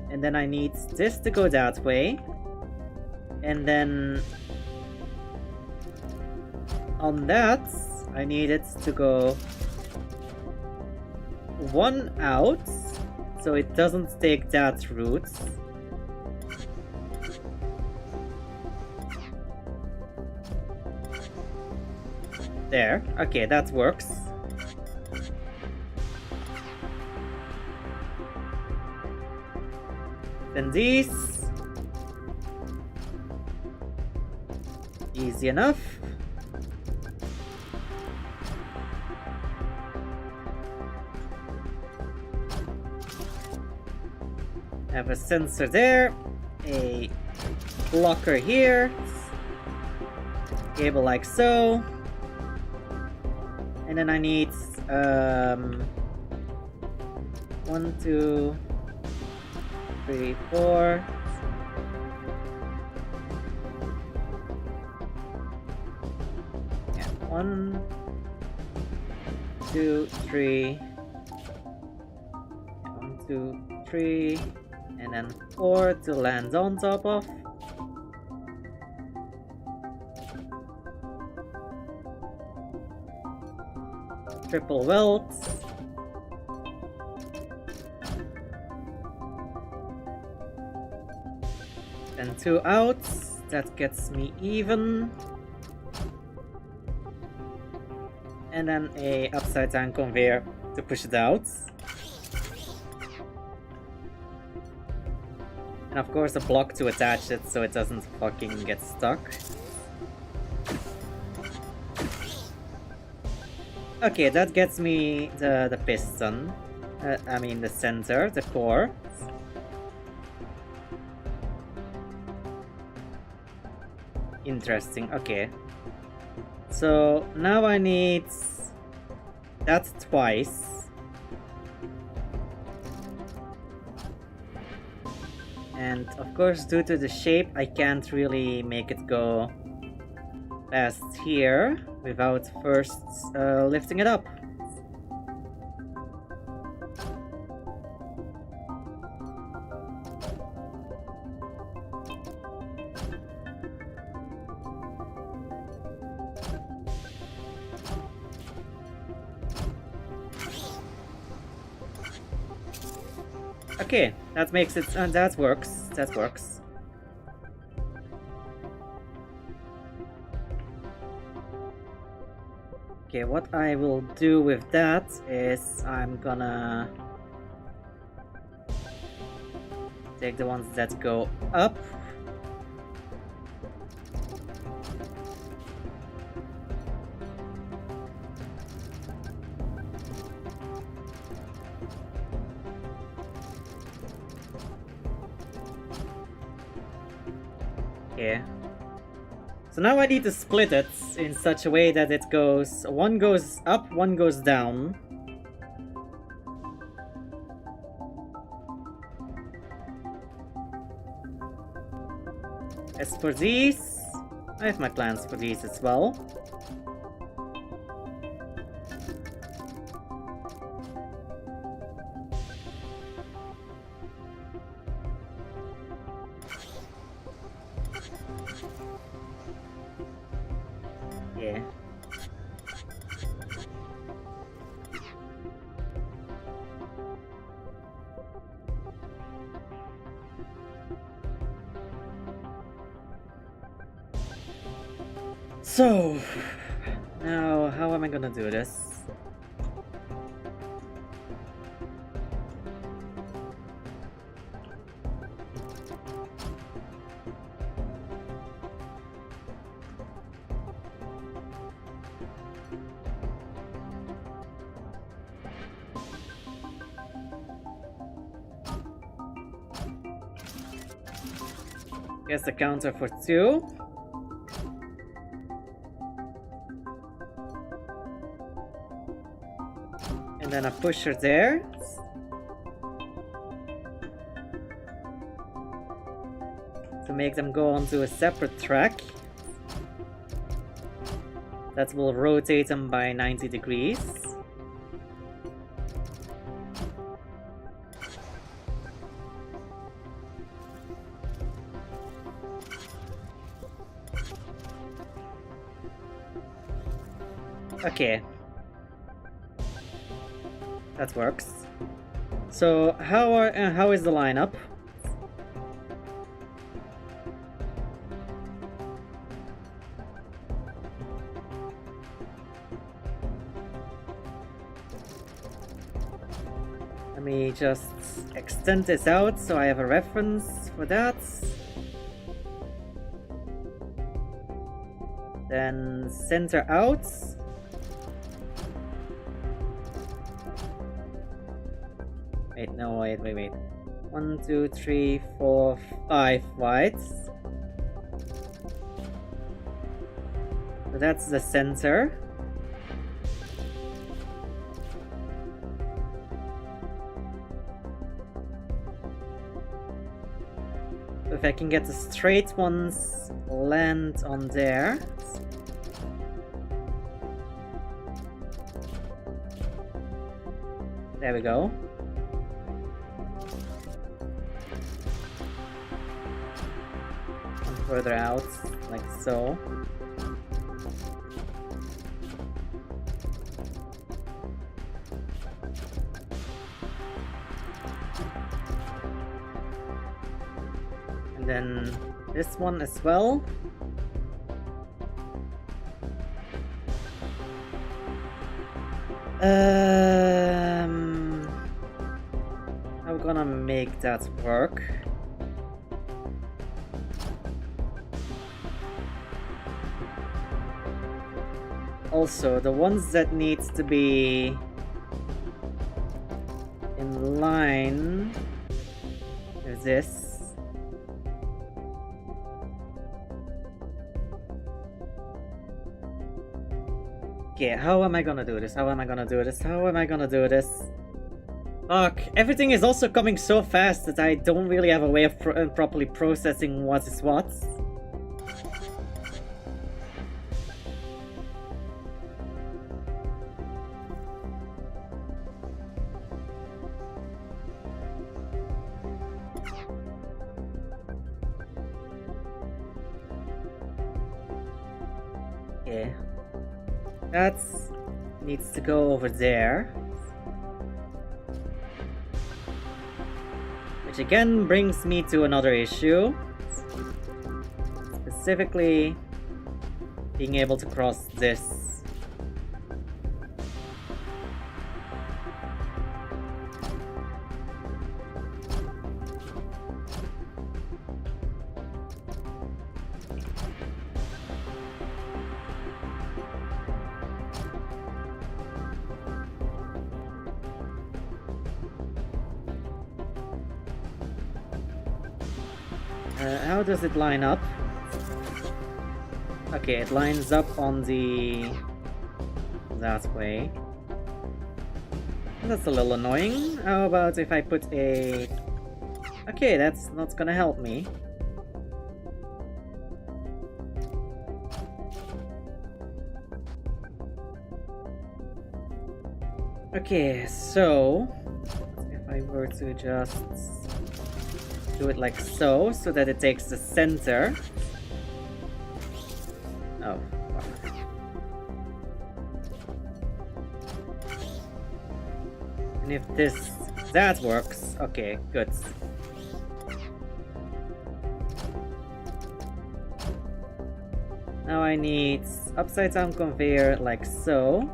A: and then I need this to go that way, and then on that I need it to go 1 out, so it doesn't take that route. There, okay, that works. Then these. Easy enough. Have a sensor there, a blocker here, cable like so, and then I need 1, 2, 3, 4. Yeah, 1, 2, 3. 1, 2, 3. And then 4 to land on top of. Triple welds. And 2 outs. That gets me even. And then a upside down conveyor to push it out. And of course a block to attach it so it doesn't fucking get stuck. Okay, that gets me the piston. I mean the center, the core. Interesting, okay. So now I need that twice. And of course, due to the shape, I can't really make it go past here without first lifting it up. Okay, that makes it, that works, that works. Okay, what I will do with that is I'm gonna Take the ones that go up. Okay. So now I need to split it in such a way that it goes... one goes up, one goes down. As for these, I have my plans for these as well. Yeah. So, now how am I gonna do this? Guess the counter for 2. And then a pusher there. To make them go onto a separate track. That will rotate them by 90 degrees. Okay. That works. So how is the lineup? Let me just extend this out so I have a reference for that. Then center out. Wait, no, wait. 1, 2, 3, 4, 5 whites. So that's the center. So if I can get the straight ones land on there. There we go. Further out, like so. And then this one as well. How we gonna make that work? Also, the ones that need to be in line with this. Okay, how am I gonna do this? Fuck, everything is also coming so fast that I don't really have a way of properly processing what is what. Okay. That needs to go over there. Which again brings me to another issue. Specifically, being able to cross this. How does it line up? Okay, it lines up on the... that way. That's a little annoying. How about if I put a... Okay, that's not gonna help me. Okay, so... if I were to just... do it like so that it takes the center. Oh, fuck. And if that works, okay, good. Now I need upside down conveyor like so.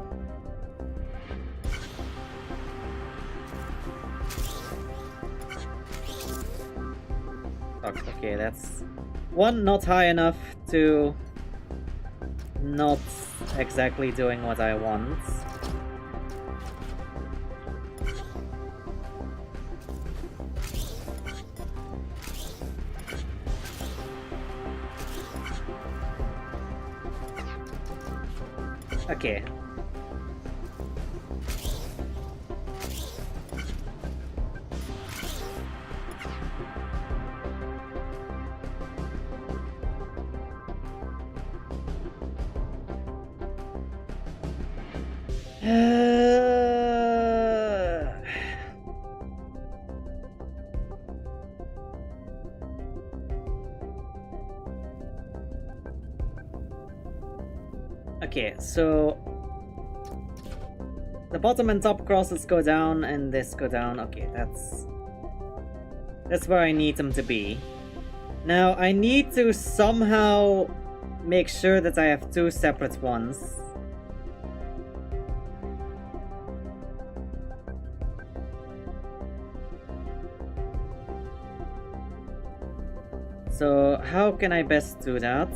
A: Okay, that's one not high enough to not exactly doing what I want. Okay. Okay, so the bottom and top crosses go down and this go down. Okay, that's where I need them to be. Now I need to somehow make sure that I have two separate ones. So how can I best do that?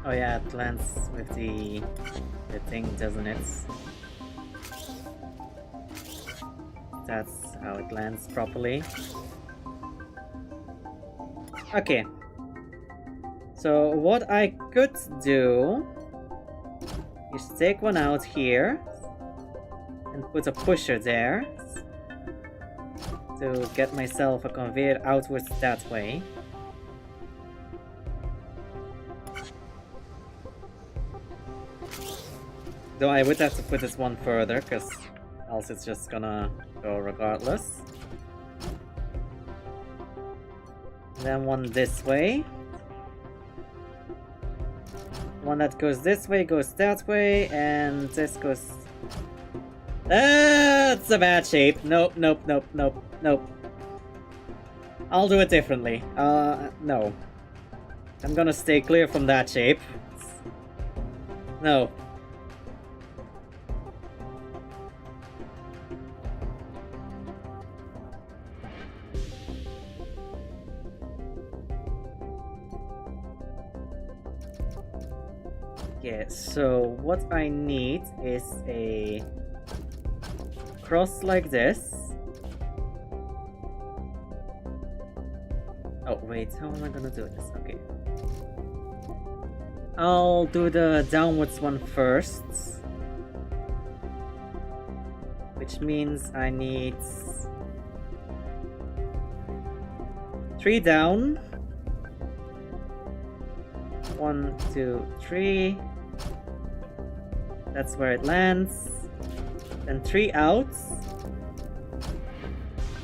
A: Oh yeah, it lands with the thing, doesn't it? That's how it lands properly. Okay. So what I could do is take one out here and put a pusher there to get myself a conveyor outwards that way. Though I would have to put this one further, because else it's just gonna go regardless. Then one this way. One that goes this way goes that way, and this goes... That's a bad shape. Nope, nope, nope, nope, nope. I'll do it differently. No. I'm gonna stay clear from that shape. No. Okay, so what I need is a cross like this. Oh wait, how am I gonna do this? Okay. I'll do the downwards one first. Which means I need 3 down. 1, 2, 3. That's where it lands. Then 3 out.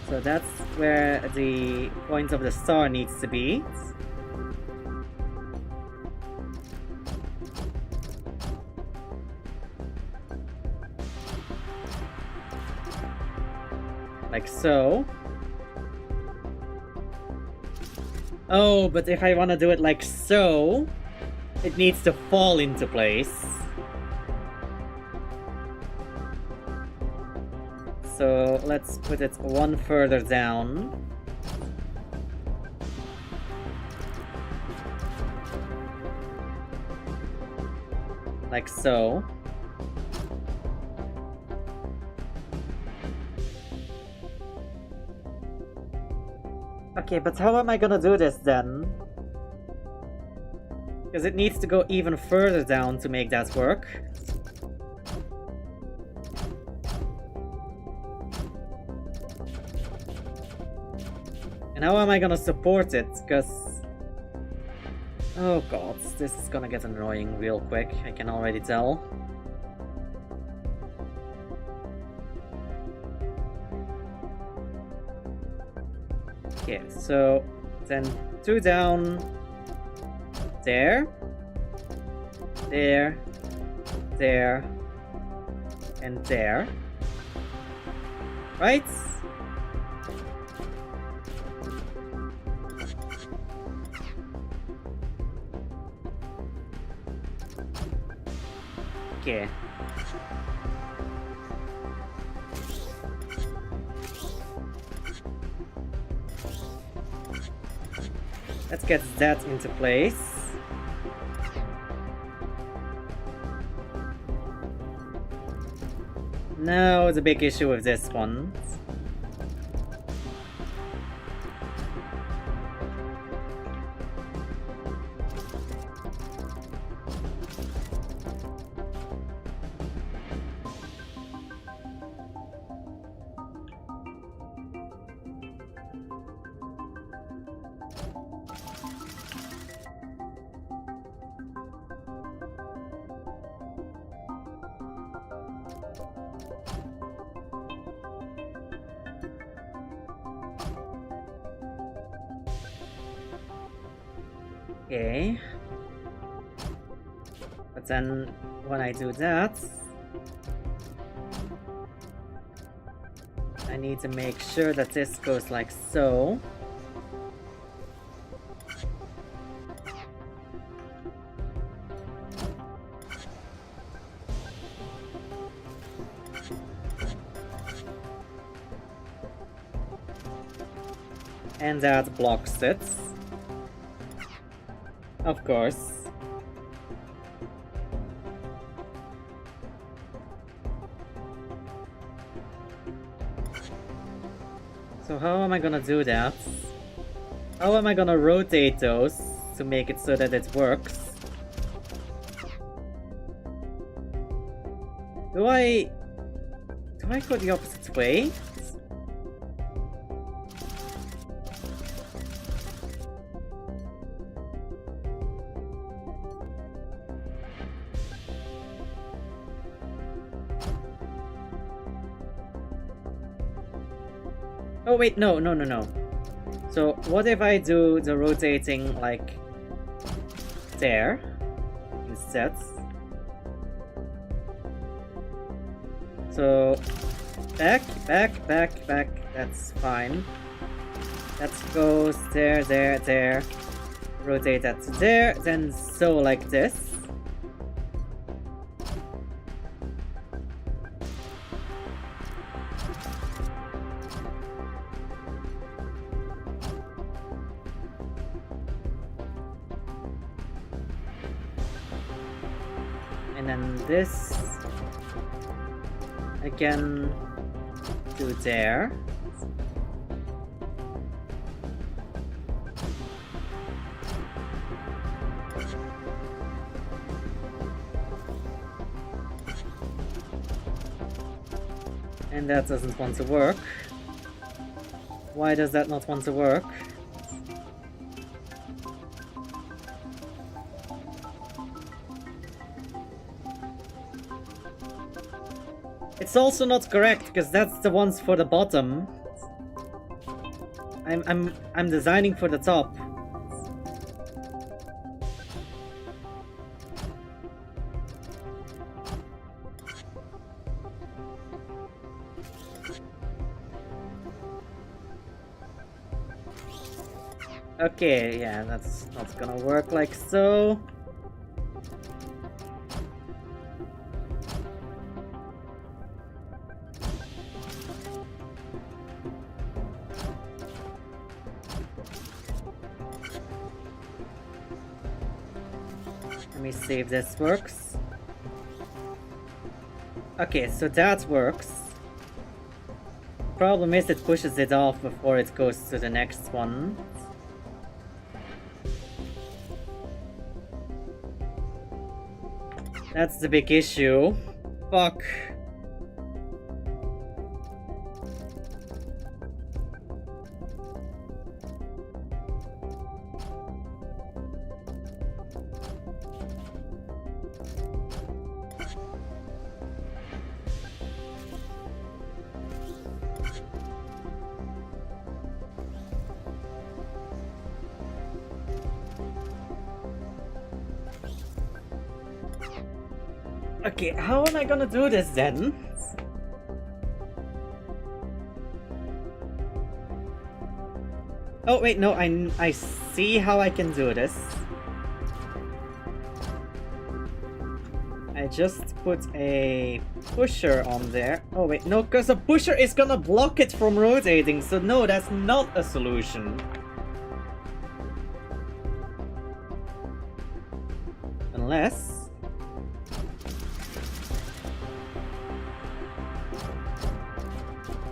A: So that's where the point of the star needs to be. Like so. Oh, but if I want to do it like so, it needs to fall into place. So let's put it one further down. Like so. Okay, but how am I gonna do this then? Because it needs to go even further down to make that work. And how am I gonna support it? Because... oh god, this is gonna get annoying real quick, I can already tell. Okay, so then 2 down, there, there, there, and there. Right? Okay. Let's get that into place. Now the big issue with this one. Okay. But then when I do that, I need to make sure that this goes like so. And that blocks it. Of course. So how am I gonna do that? How am I gonna rotate those to make it so that it works? Do I go the opposite way? Oh wait, no. So what if I do the rotating like there instead? So back, that's fine. That goes there. Rotate that to there, then so like this. And then this again to there. And that doesn't want to work. Why does that not want to work? It's also not correct because that's the ones for the bottom. I'm designing for the top. Okay, yeah, that's not gonna work like so. Let me see if this works. Okay, so that works. Problem is it pushes it off before it goes to the next one. That's the big issue. Fuck. Okay, how am I gonna do this then? Oh wait, no, I see how I can do this. I just put a pusher on there. Oh wait, no, because a pusher is gonna block it from rotating, so no, that's not a solution. Unless...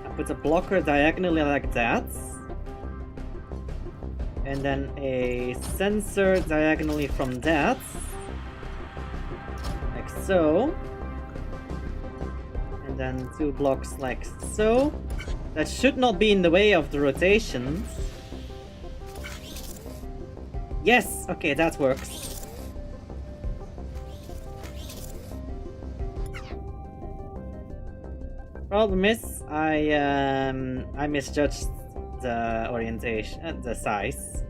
A: I put a blocker diagonally like that. And then a sensor diagonally from that. Like so. And then two blocks like so. That should not be in the way of the rotations. Yes! Okay, that works. Problem is, I misjudged the orientation, the size.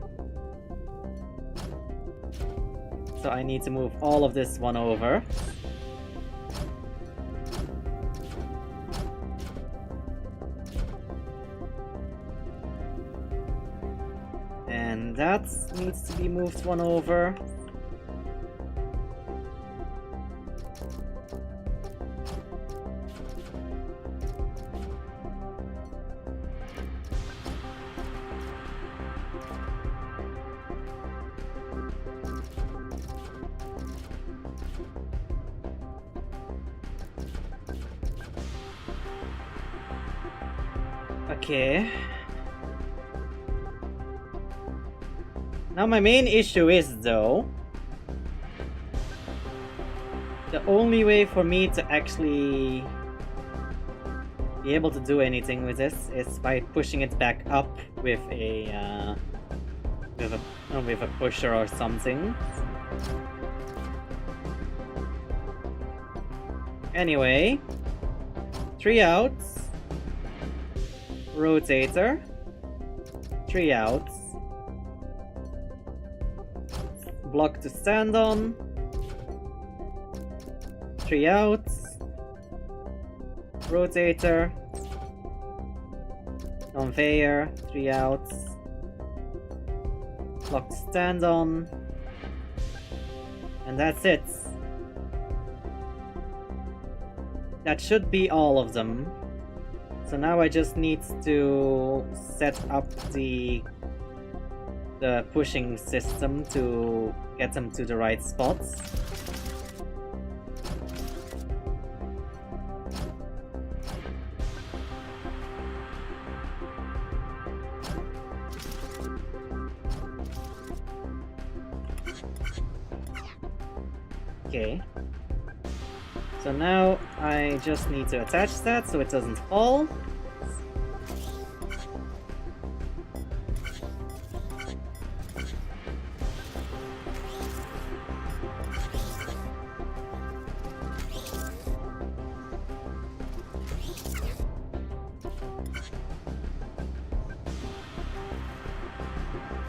A: So I need to move all of this one over. And that needs to be moved one over. Okay. Now my main issue is, though, the only way for me to actually be able to do anything with this is by pushing it back up with a with a pusher or something. Anyway, 3 outs. Rotator, 3 outs, block to stand on, 3 outs, rotator, conveyor, 3 outs, block to stand on, and that's it. That should be all of them. So now I just need to set up the pushing system to get them to the right spots. Okay. So now I just need to attach that so it doesn't fall.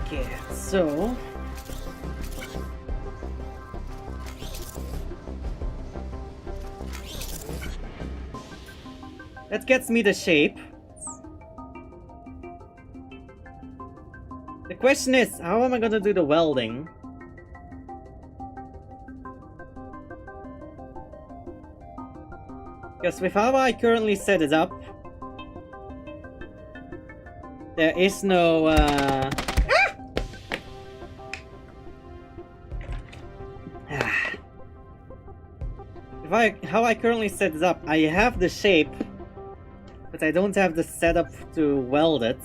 A: Okay, so that gets me the shape. The question is, how am I gonna do the welding? Because with how I currently set it up, there is no, how I currently set it up, I have the shape, but I don't have the setup to weld it.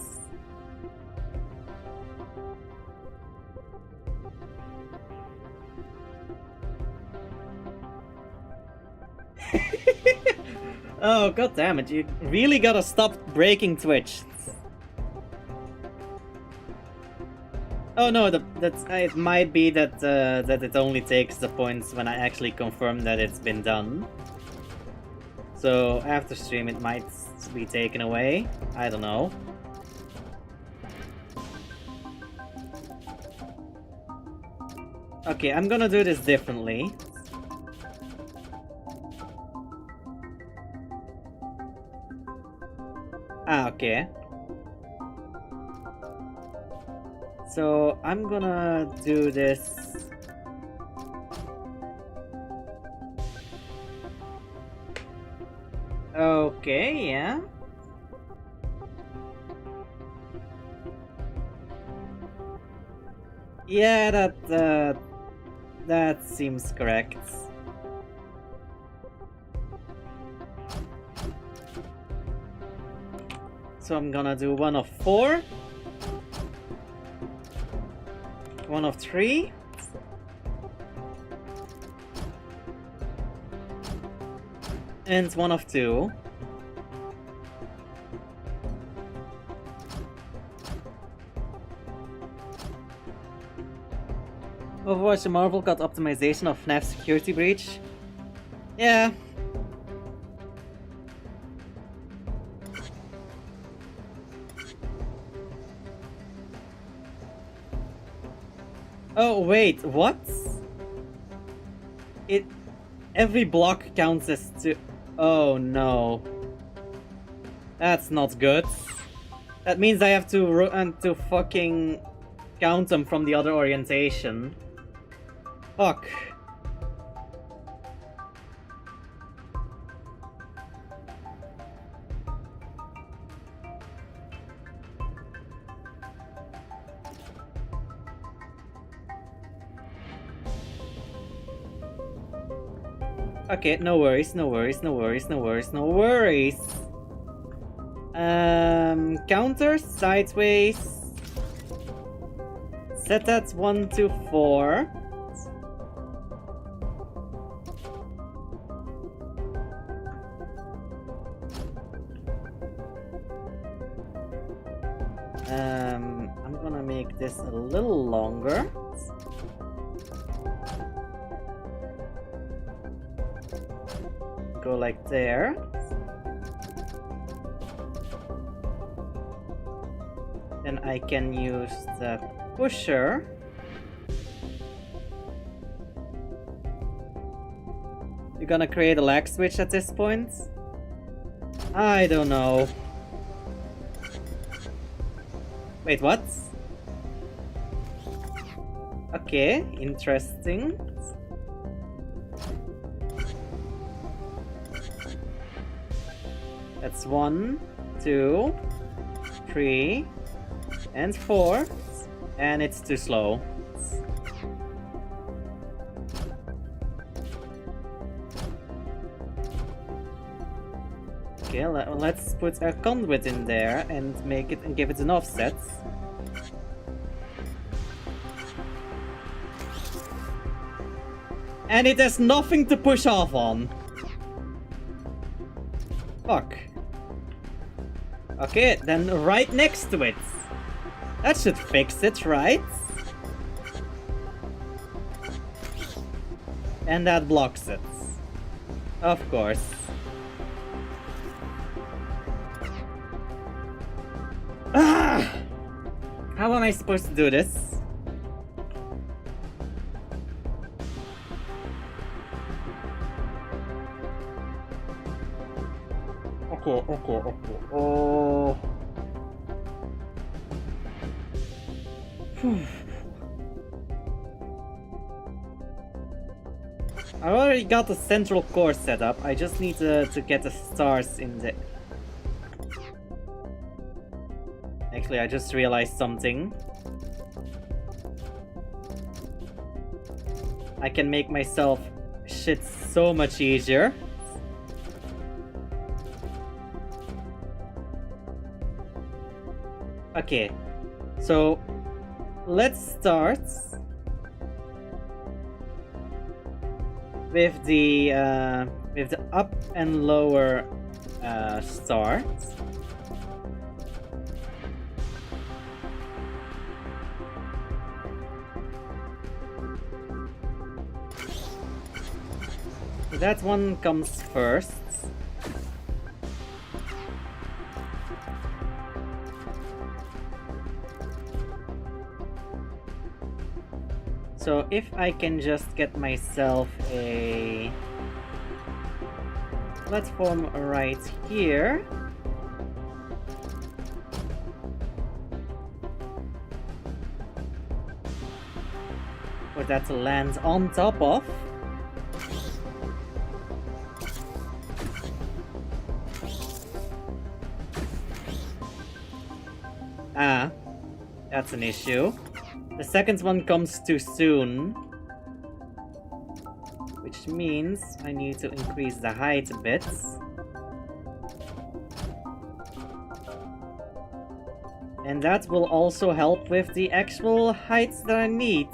A: Oh, god damn it, you really gotta stop breaking Twitch. Oh no, it might be that that it only takes the points when I actually confirm that it's been done. So after stream it might be taken away. I don't know. Okay, I'm gonna do this differently. Ah, okay. So I'm gonna do this. Okay, yeah. Yeah, that seems correct. So I'm gonna do 1 of 4. 1 of 3. And 1 of 2. Overwatch the Marvel got optimization of FNAF security breach. Yeah. Oh wait, what? Every block counts as 2. Oh no. That's not good. That means I have to fucking count them from the other orientation. Fuck. Okay, no worries, no worries, no worries, no worries, no worries. Counter, sideways. Set that 1 to 4. I'm gonna make this a little longer. Go like there. Then I can use the pusher. You're gonna create a lag switch at this point? I don't know. Wait, what? Okay, interesting. That's 1, 2, 3, and 4, and it's too slow. Okay, let's put a conduit in there and make it and give it an offset. And it has nothing to push off on. Fuck. Okay, then right next to it. That should fix it, right? And that blocks it. Of course. Ah! How am I supposed to do this? Okay. Oh. I already got the central core set up. I just need to get the stars in the... Actually, I just realized something. I can make myself shit so much easier. Okay, so let's start with the up and lower stars. That one comes first. So if I can just get myself a platform right here. For that to land on top of. Ah, that's an issue. The second one comes too soon, which means I need to increase the height a bit. And that will also help with the actual heights that I need.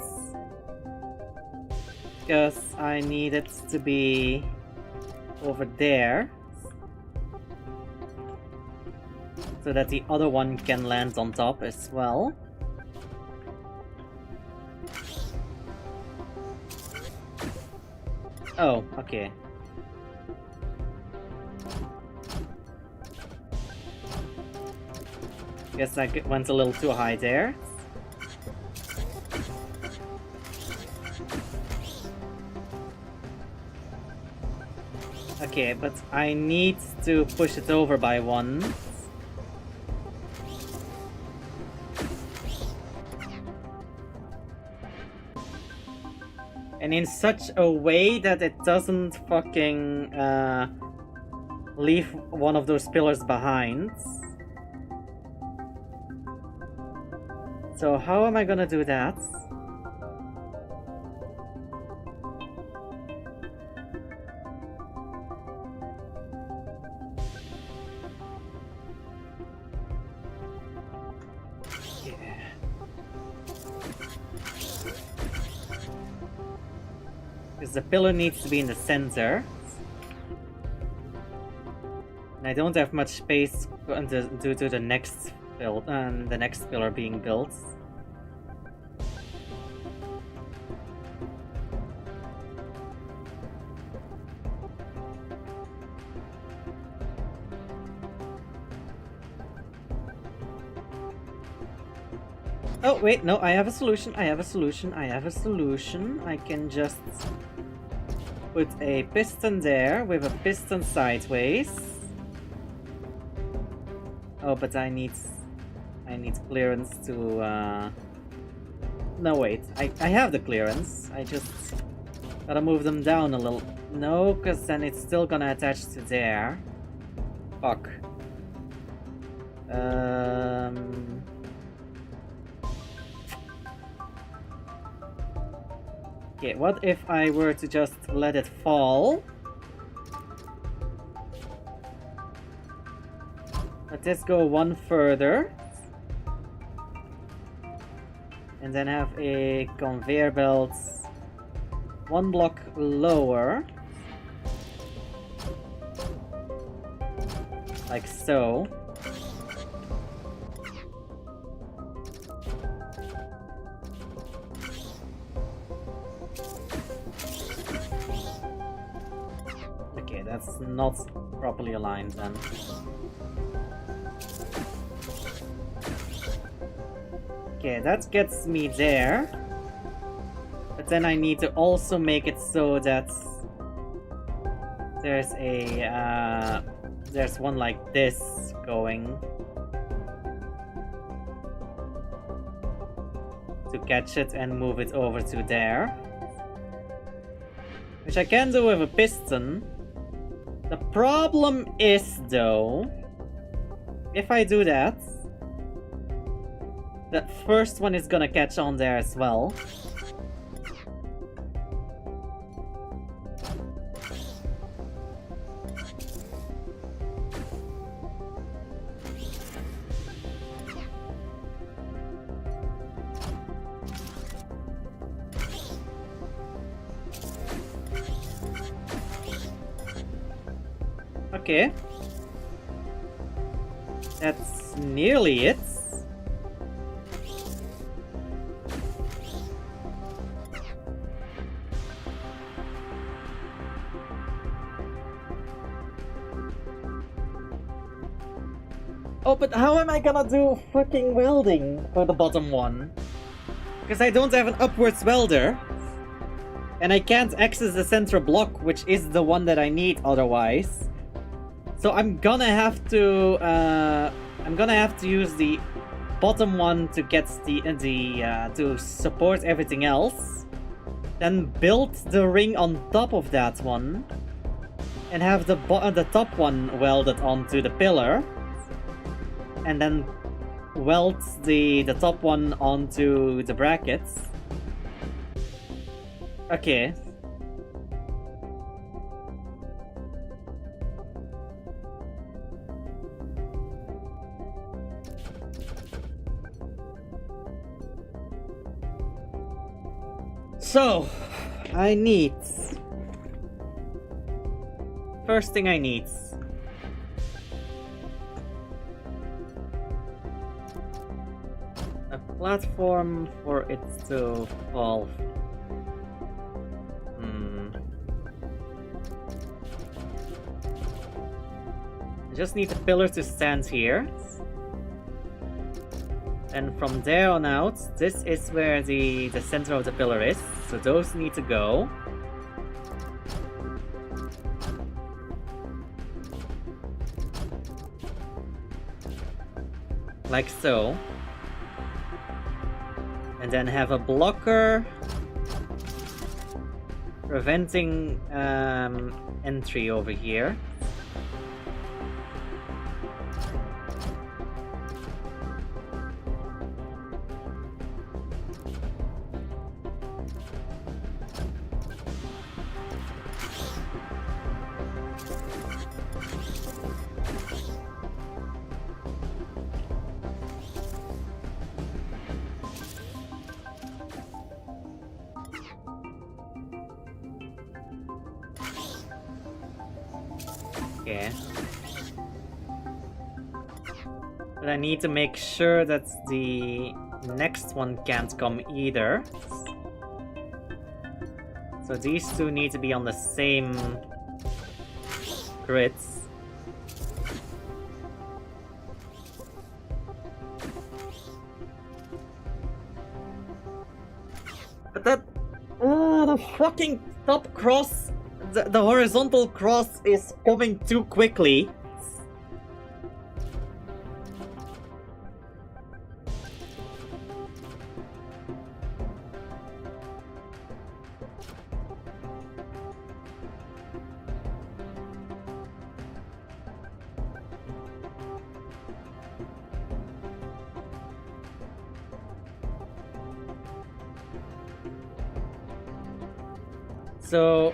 A: Because I need it to be over there. So that the other one can land on top as well. Oh, okay. Guess I went a little too high there. Okay, but I need to push it over by one. And in such a way that it doesn't fucking leave one of those pillars behind. So how am I gonna do that? The pillar needs to be in the center. And I don't have much space due to the next pillar being built. Oh wait, no, I have a solution. I can just put a piston there with a piston sideways. Oh, but I need clearance to no wait, I have the clearance. I just gotta move them down a little. No, cause then it's still gonna attach to there. Fuck. Okay, what if I were to just let it fall? Let this go one further. And then have a conveyor belt one block lower. Like so. Okay, that's not properly aligned then. Okay, that gets me there. But then I need to also make it so that there's a there's one like this going. to catch it and move it over to there. Which I can do with a piston. The problem is, though, if I do that, the first one is gonna catch on there as well. Okay. That's nearly it. Oh, but how am I gonna do fucking welding for the bottom one? Because I don't have an upwards welder. And I can't access the central block, which is the one that I need otherwise. So I'm gonna have to use the bottom one to get to support everything else. Then build the ring on top of that one, and have the top one welded onto the pillar, and then weld the top one onto the brackets. Okay. So, I need... First thing I need... a platform for it to fall. I just need a pillar to stand here. And from there on out, this is where the center of the pillar is. So those need to go. Like so. And then have a blocker preventing entry over here. Okay. But I need to make sure that the next one can't come either. So these two need to be on the same grids. But that... Oh, the fucking top cross! The horizontal cross is coming too quickly. So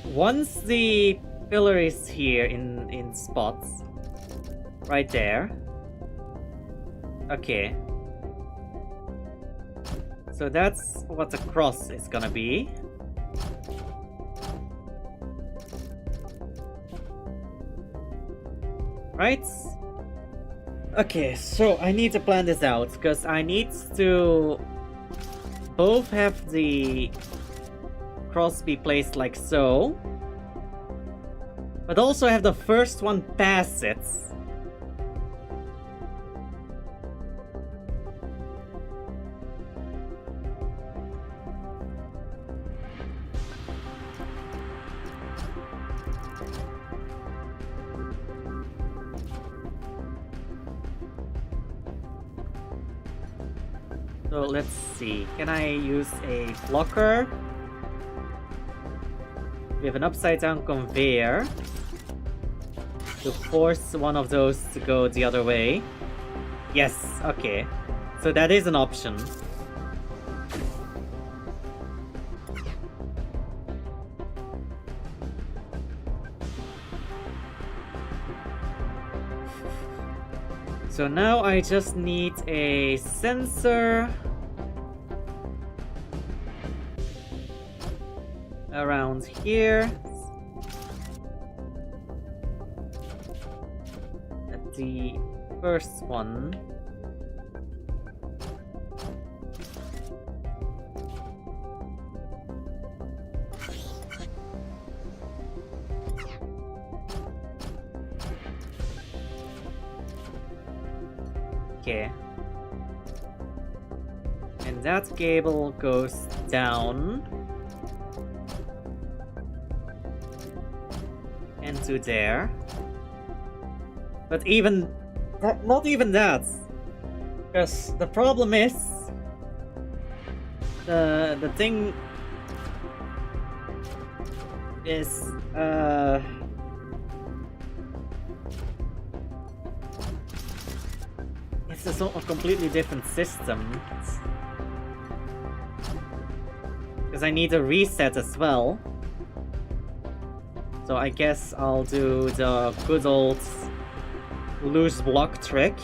A: once the pillar is here in spots, right there. Okay. So that's what the cross is gonna be. Right? Okay, so I need to plan this out, because I need to both have the cross be placed like so, but also have the first one pass it. So let's see. Can I use a blocker with an upside down conveyor to force one of those to go the other way? Yes, okay. So that is an option. So now I just need a sensor around here at the first one. Okay. And that cable goes down into there. But even that, not even that. Because the problem is the thing is it's a sort of completely different system. Because I need a reset as well. So I guess I'll do the good old loose block trick.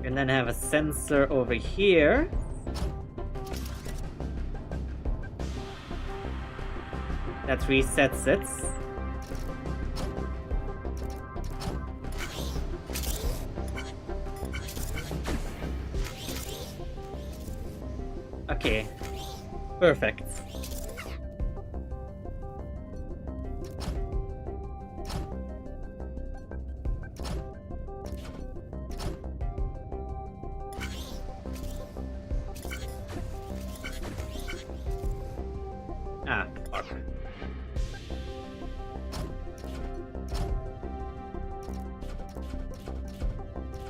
A: And then have a sensor over here. That resets it. Okay, perfect. Ah, fuck.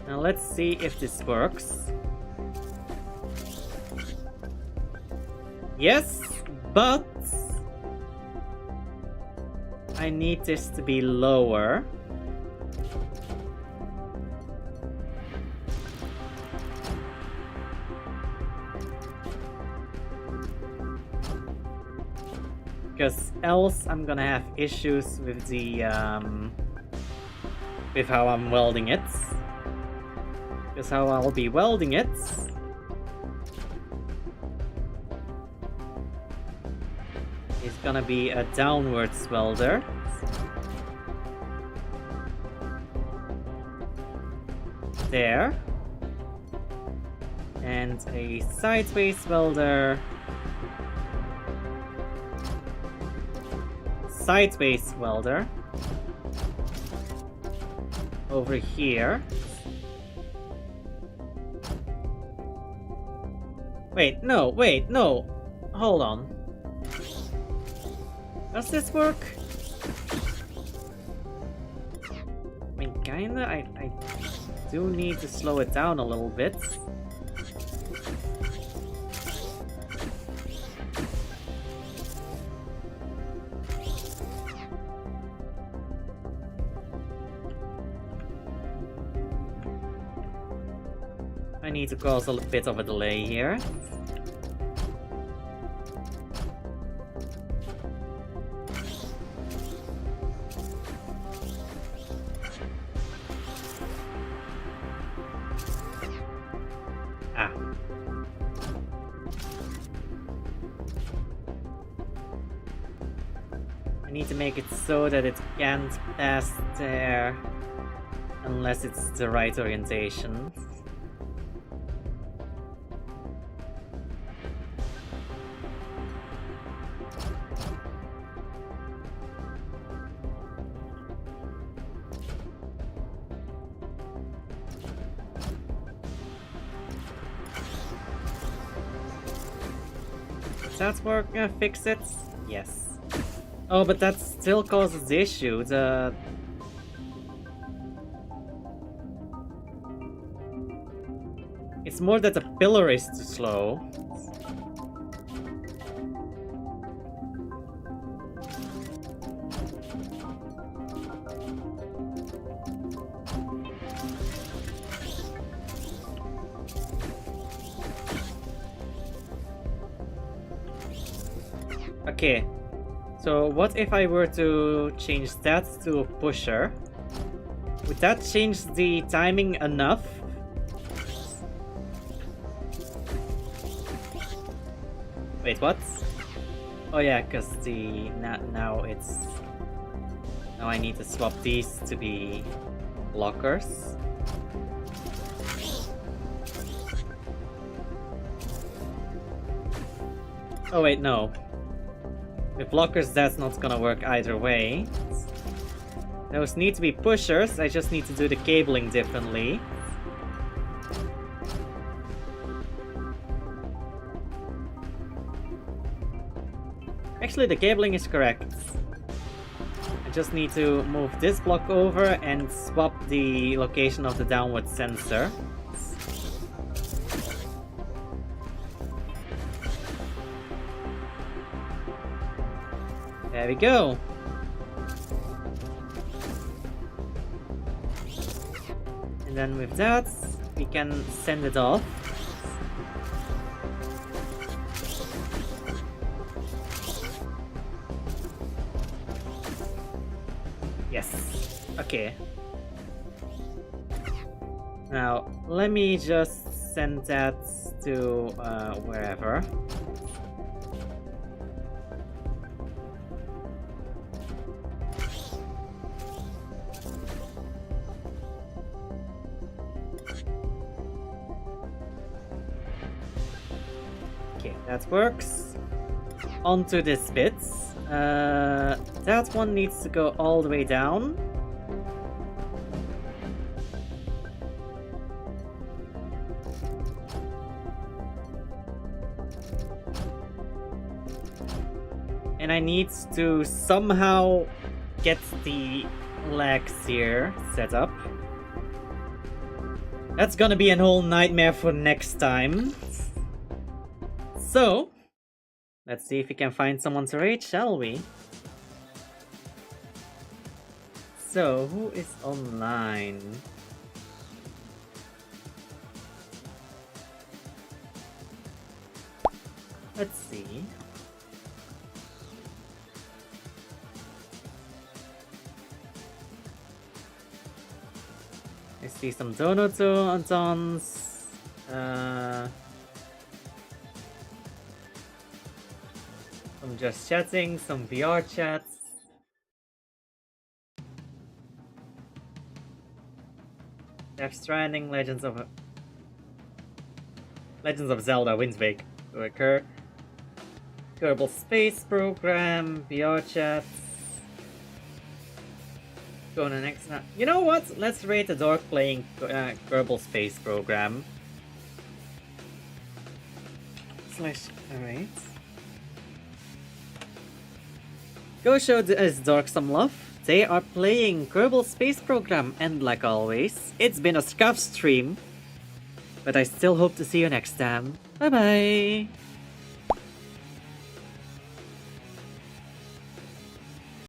A: Now let's see if this works. Yes, but I need this to be lower. Because else I'm gonna have issues with the with how I'm welding it. Because how I'll be welding it is gonna be a downwards welder. There. And a sideways welder. Sideways welder. Over here. Wait, no. Hold on. Does this work? I mean, kinda. I do need to slow it down a little bit. I need to cause a bit of a delay here. Ah. I need to make it so that it can't pass there unless it's the right orientation. Does that work? Fix it? Yes. Oh, but that still causes the issue. It's more that the pillar is too slow. Okay, so what if I were to change that to a pusher? Would that change the timing enough? Wait, what? Oh yeah, because the now it's now I need to swap these to be blockers. Oh wait, no. With blockers, that's not gonna work either way. Those need to be pushers, I just need to do the cabling differently. Actually, the cabling is correct. I just need to move this block over and swap the location of the downward sensor. There we go. And then with that, we can send it off. Yes. Okay. Now, let me just send that to wherever. Okay, that works. Onto this bit. That one needs to go all the way down. And I need to somehow get the legs here set up. That's gonna be an whole nightmare for next time. So, let's see if we can find someone to raid, shall we? So, who is online? Let's see. I see some Donutons. Some just chatting, some VR chats. Death Stranding, Legends of Zelda Wind Waker. Kerbal Space Program, VR chats. Go on the next now. You know what? Let's rate the Dork playing Kerbal Space Program. Alright. Go show this Dork some love. They are playing Kerbal Space Program, and like always, it's been a scuff stream. But I still hope to see you next time. Bye bye!